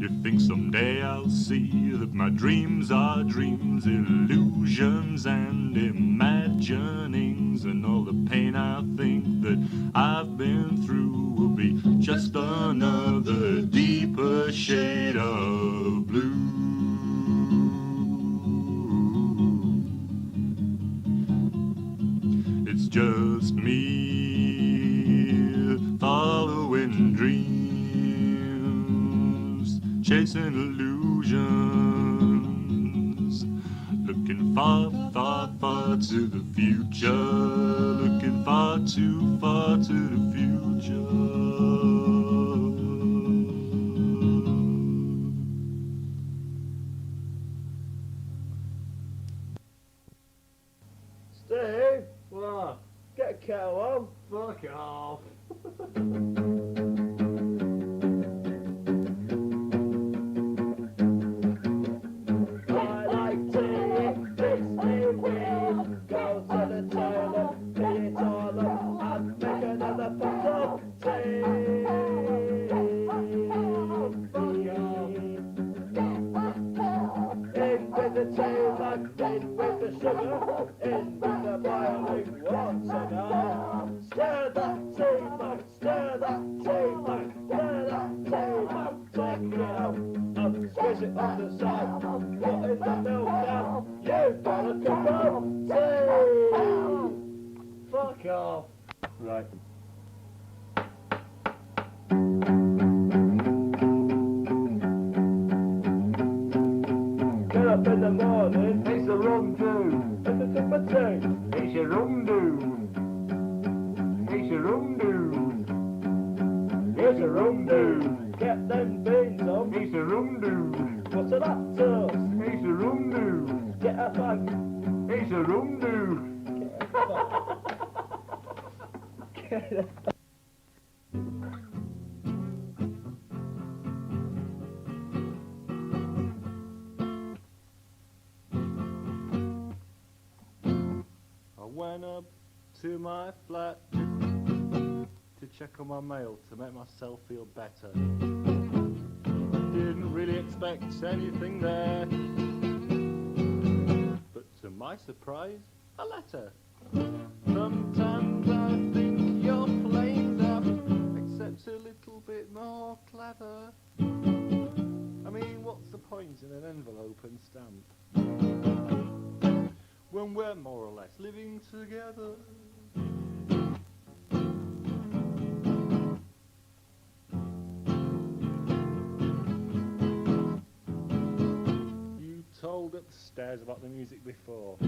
You think someday I'll see that my dreams are dreams, illusions and imaginings, and all the pain I think that I've been through will be just another deeper shade of blue. It's just me following dreams, chasing illusions, looking far, far, far to the future, looking far too far to the future. Steve? What? Get a kettle on. Fuck off. I like tea, makes me weird. Go to the toilet, pee it all up, and make another pot of tea. Fuck off. In with the tea bag, in with the sugar, in with the boiling water now. Stir that tea bag, stir that tea bag, stir that tea bag, take it out and squish it on the side. Put in the milk now, you've got a cup of tea. Fuck off. Right. Get up in the morning, it's a rum do. It's a cup of tea. It's a rum do. It's a rum do. It's a rum do. Get them beans up. It's a rum do. What's that toast? It's a rum do. Get a bag. It's a rum do. Get a bag. I went up to my flat to check on my mail to make myself feel better. Didn't really expect anything there, but to my surprise, a letter. Sometimes I think you're flamed up, except a little bit more clever. I mean, what's the point in an envelope and stamp when we're more or less living together? You told upstairs about the music before.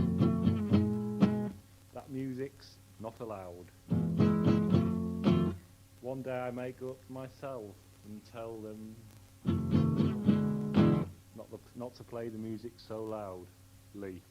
That music's not allowed. One day I may go up to myself and tell them not to play the music so loud. Lee.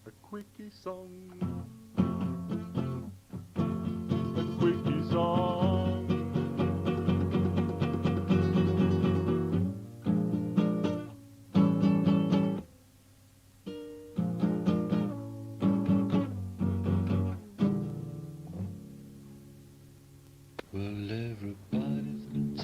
A Quickie song. A Quickie song. Well, everybody's been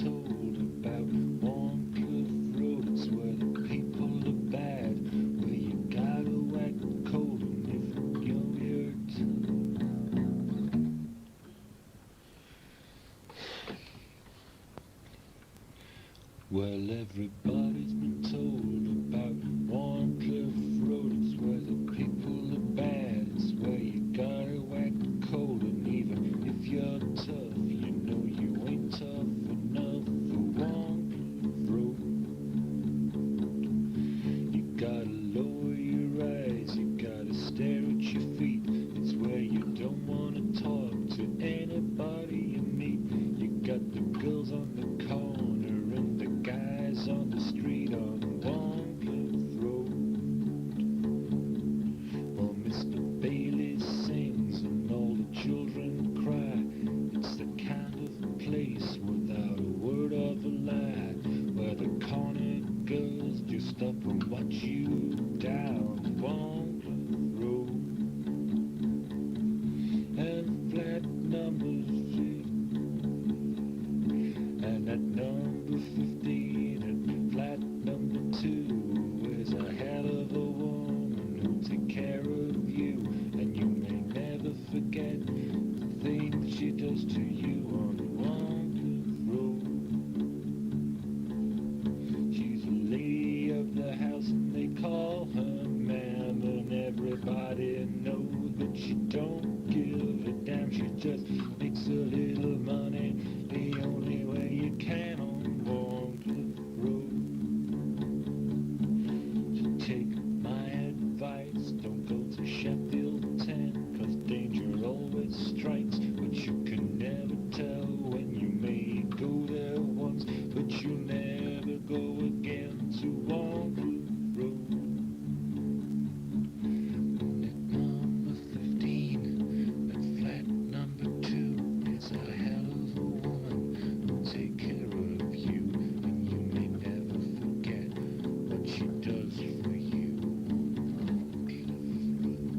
Everybody's been told about Wharncliffe Road. It's where the people are bad. It's where you gotta act cold. And even if you're tough, you know you ain't tough enough for Wharncliffe Road. You gotta lower your eyes, you gotta stare at your feet. It's where you don't wanna talk to anybody you meet. You got the girls on the corner and the guys on the street on Wharncliffe Road. Well, Mr. Bailey sings and all the children cry. It's the kind of place without a word of a lie, where the corner girls just stop and watch you down Wharncliffe Road. And flat numbers, and at number 15 and flat number 2 is a hell of a woman who'll take care of you, and you may never forget the things she does to you on Wharncliffe Road. She's a lady of the house and they call her ma'am, and everybody knows that she don't give a damn. She just makes a little money the only way you can on Wharncliffe Road. So take my advice, don't go to Sheffield 10, 'cause danger always strikes, but you can never tell when you may go there once, but you'll never go again to Wharncliffe Road. And at number 15, at flat number 2, is a hell of a woman who'll take care of you, and you may never forget what she does for you on Wharncliffe Road.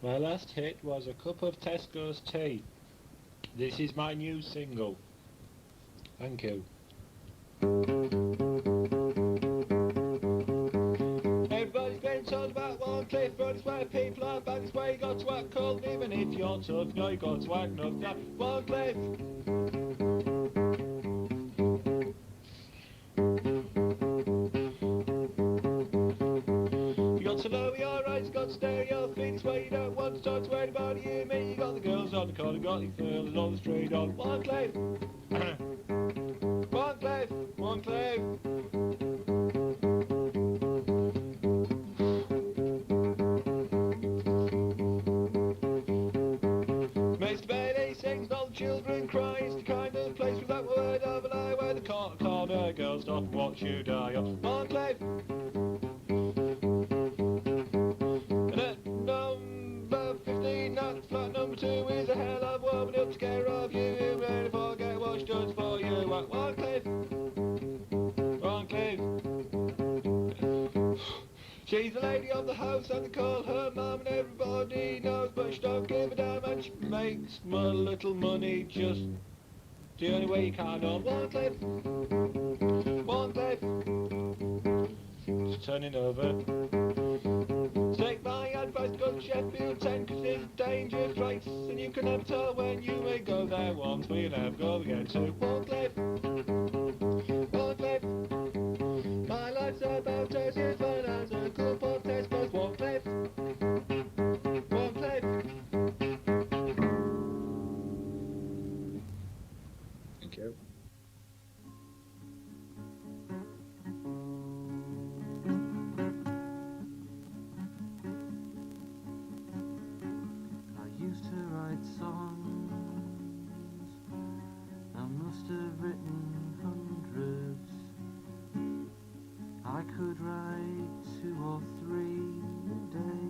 My last hit was a cup of Tesco's tea. This is my new single. Thank you. Everybody's been told about Wharncliffe Road. It's where people are bad. It's where you got to act cold. Even if you're tough, you know you got to act enough. That Wharncliffe. You got to lower your eyes, you got to stare at your feet. It's where you don't want to talk to anybody you meet. You got the girls on the corner, got your feelings on the street on Wharncliffe. Wharncliffe, Wharncliffe. Mr. Bailey sings, all the children cry. It's the kind of place without a word of a lie, where the corner girls stop and watch you die on Wharncliffe. And at number 15, that's flat number 2, is a hell of a woman who'll take care of you. You ready to forget what she does for you at Wharncliffe. Wharncliffe. She's the lady of the house and they call her mum, and everybody knows, but she don't give a damn, and she makes a little money just the only way you can on Wharncliffe. Wharncliffe. It's turning over. Take my advice, go to Sheffield 10, 'cause it's a dangerous place, and you can never tell when you may go there once, but you'll never go again to Wharncliffe. Wharncliffe. My life's about as if fun as a cup of Tesco's. Wharncliffe. Wharncliffe. Thank you. I used to write songs, I must have written hundreds. I could write 2 or 3 a day.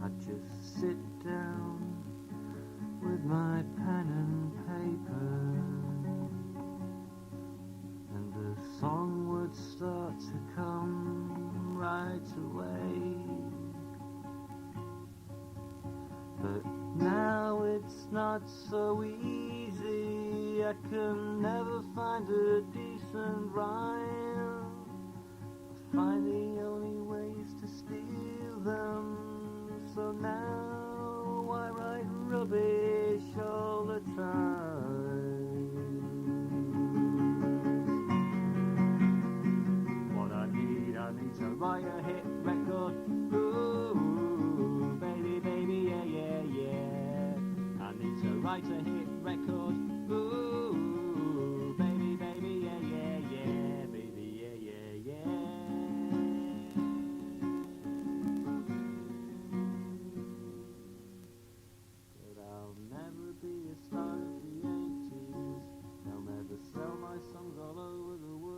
I'd just sit down with my pen and paper, and the song would start to come right away. But now it's not so easy, I can never find a decent rhyme. need to write a hit record. Ooh, baby, baby, yeah, yeah, yeah. I need to write a hit record. Ooh, baby, baby, yeah, yeah, yeah. Baby, yeah, yeah, yeah. But I'll never be a star of the 80s. They'll never sell my songs all over the world.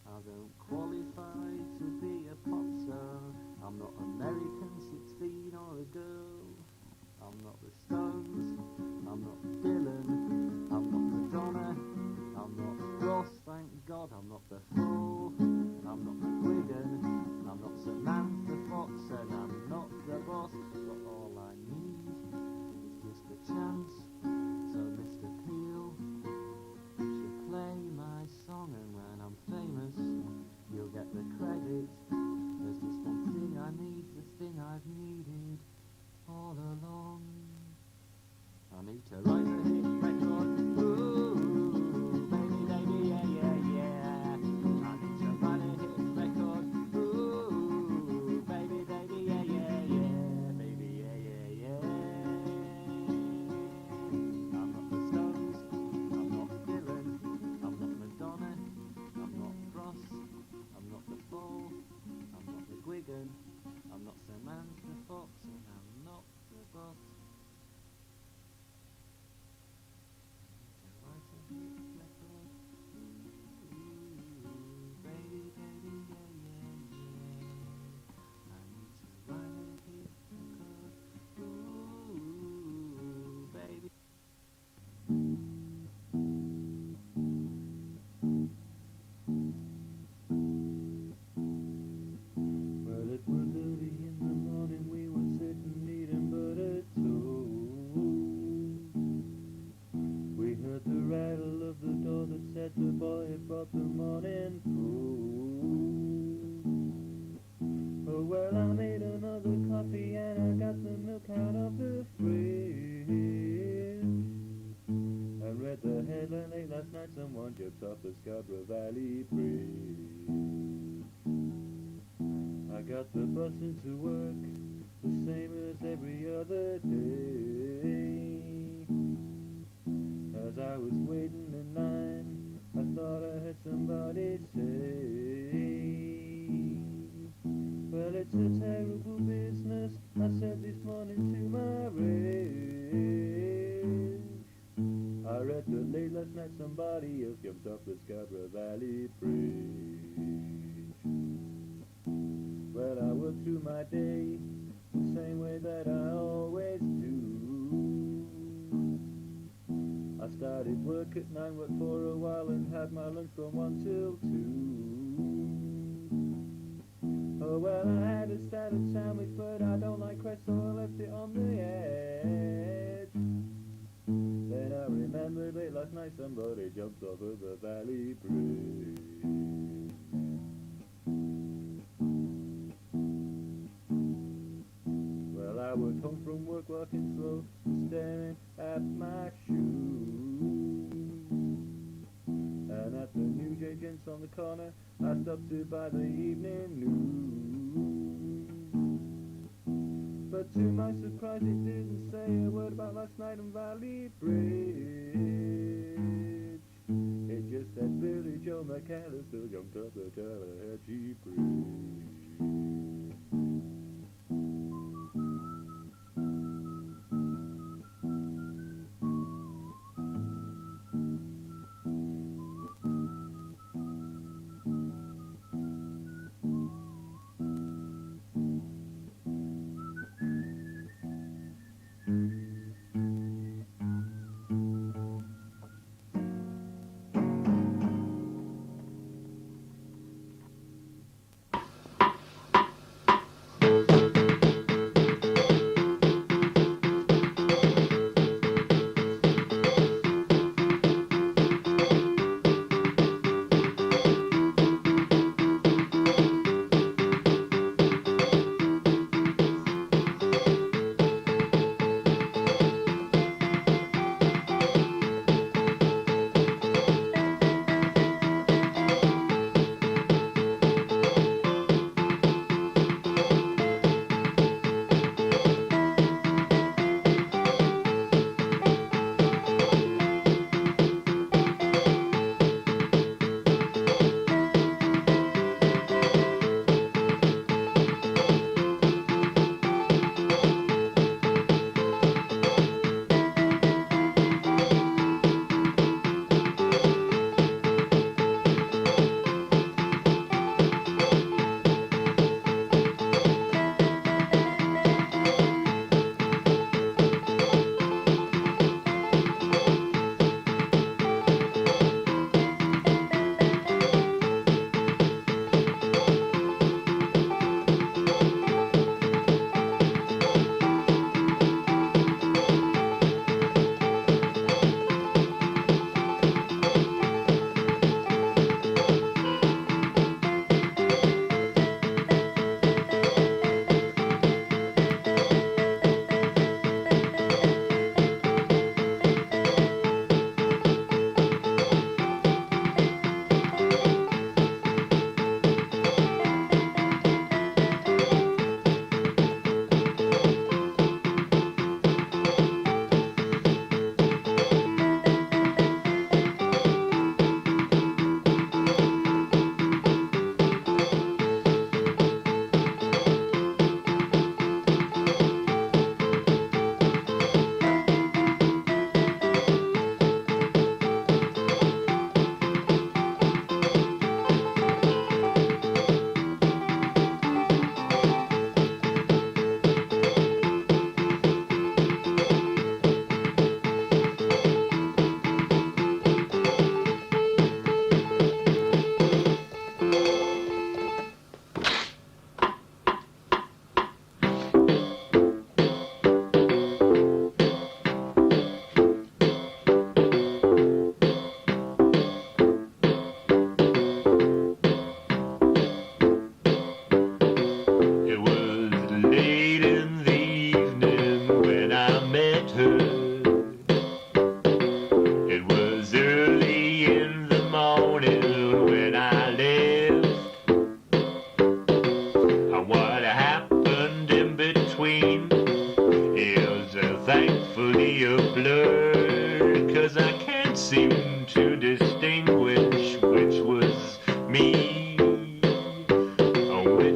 I don't qualify to be a pop star. I'm not American 16 or a girl. I'm not the Stones. I'm not Dylan. I'm not Madonna. I'm not Ross, thank God. I'm not the Fool. I'm not McGuigan. I'm not Samantha Fox, and I'm not the boss. But all I need is just a chance. So Mr. Peel, you should play my song, and when I'm famous, you'll get the credit. There's just one thing I need, the thing I've needed all along. I need to write a hit record. Ooh, baby, baby, yeah, yeah, yeah. I need to write a hit record. Ooh, baby, baby, yeah, yeah, yeah. Baby, yeah, yeah, yeah. I'm not the Stones. I'm not Dylan. I'm not Madonna. I'm not Ross. I'm not the Fall. I'm not McGuigan. I'm not Samantha Fox, and I'm not the boss. I need to write a hit record. Ooh, baby, baby, yeah, yeah, yeah. I need to write a hit record. Ooh, baby. Well, it was early in the morning, we were sitting eating butter toast. We heard the rattle of the door that said the boy had brought the morning post. Oh well, I made another coffee and I got the milk out of the fridge. And read the headline late last night, someone jumped off the Scarborough Valley Bridge. I got the bus into work, the same as every other day. As I was waiting in line, I thought I heard somebody say, well, it's a terrible business, I said this morning to my rage. I read that late last night somebody else jumped off the Scarborough Valley Bridge. Well, I worked through my day the same way that I always do. I started work at 9, worked for a while and had my lunch from 1 till 2. Oh well, I had a started sandwich, but I don't like crust, so I left it on the edge. Then I remembered late last night somebody jumped over the valley bridge. Well, I was home from work walking slow, staring at my shoes. And at the New J Gents on the corner, I stopped to buy the evening news. But to my surprise it didn't say a word about last night on Valley Bridge. It just said Billy Joe McAllister jumped off the Tallahatchie Bridge.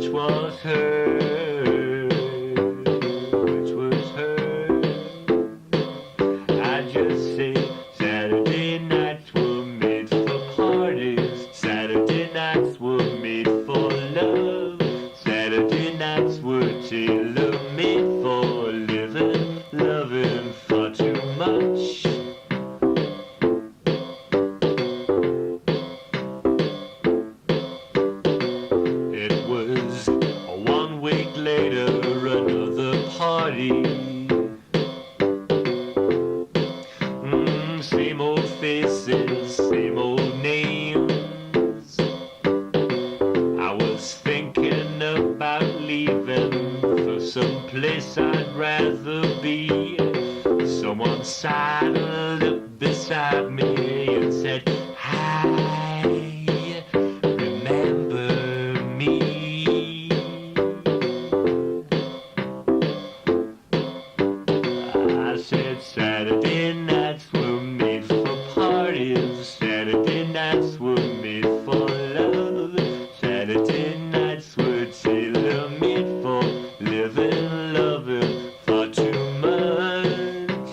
which was her, which was her. I just say Saturday nights were made for parties. Saturday nights were made for love. Saturday nights were tailor-made for living, loving far too much. It was 1 week later, another party. Same old faces, same old names. I was thinking about leaving for some place I'd rather be. Someone sidled up beside me and said, "Hi, remember me?" I said, Saturday nights were made for parties. Saturday nights were made for love. Saturday nights were tailor-made for living, loving far too much.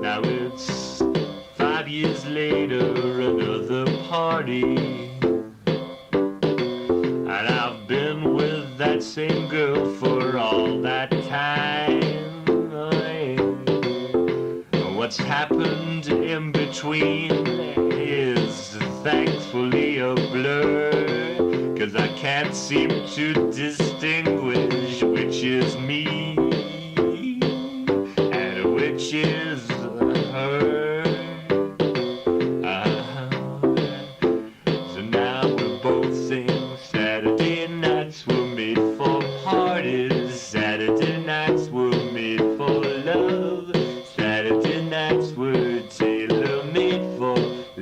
Now it's 5 years later, another party. And I've been with that same girl for all that time. What's happened in between is thankfully a blur, 'cause I can't seem to distinguish which is me and which is her. So now we're both saying Saturday nights were made for parties. Saturday nights were made for love. Saturday nights were tailor-made for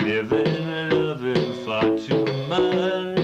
living, loving far too much.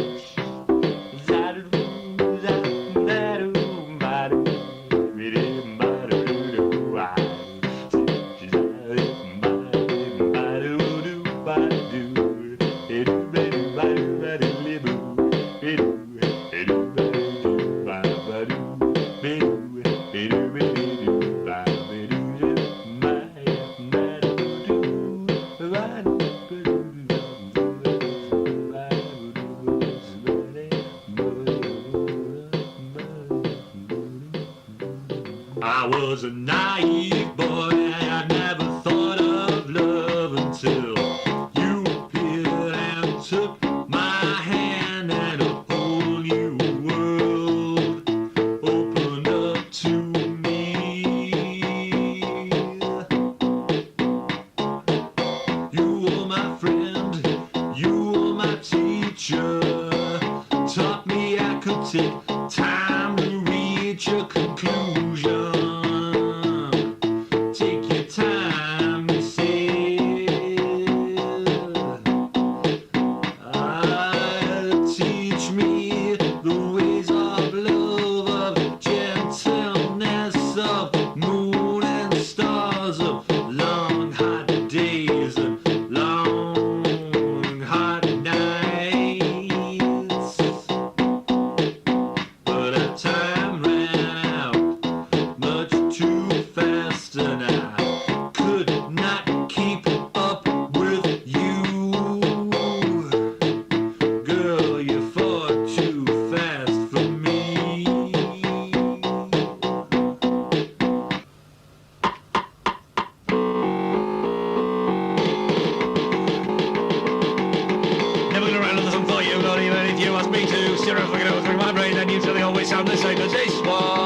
I was a naive boy, I never thought of love until you appeared and took my hand, and a whole new world opened up to me. You were my friend, you were my teacher, taught me I could take time to reach a conclusion. Take your time to say, teach me the ways of love, of gentleness, of moon and stars, of long hot days and long hot nights. But our time ran out much too fast, and I could not keep up with you. Girl, you're far too fast for me. Never gonna write another song for you, not even if you ask me to. Zero fucking over through my brain, and you tell they always sound the same as this one.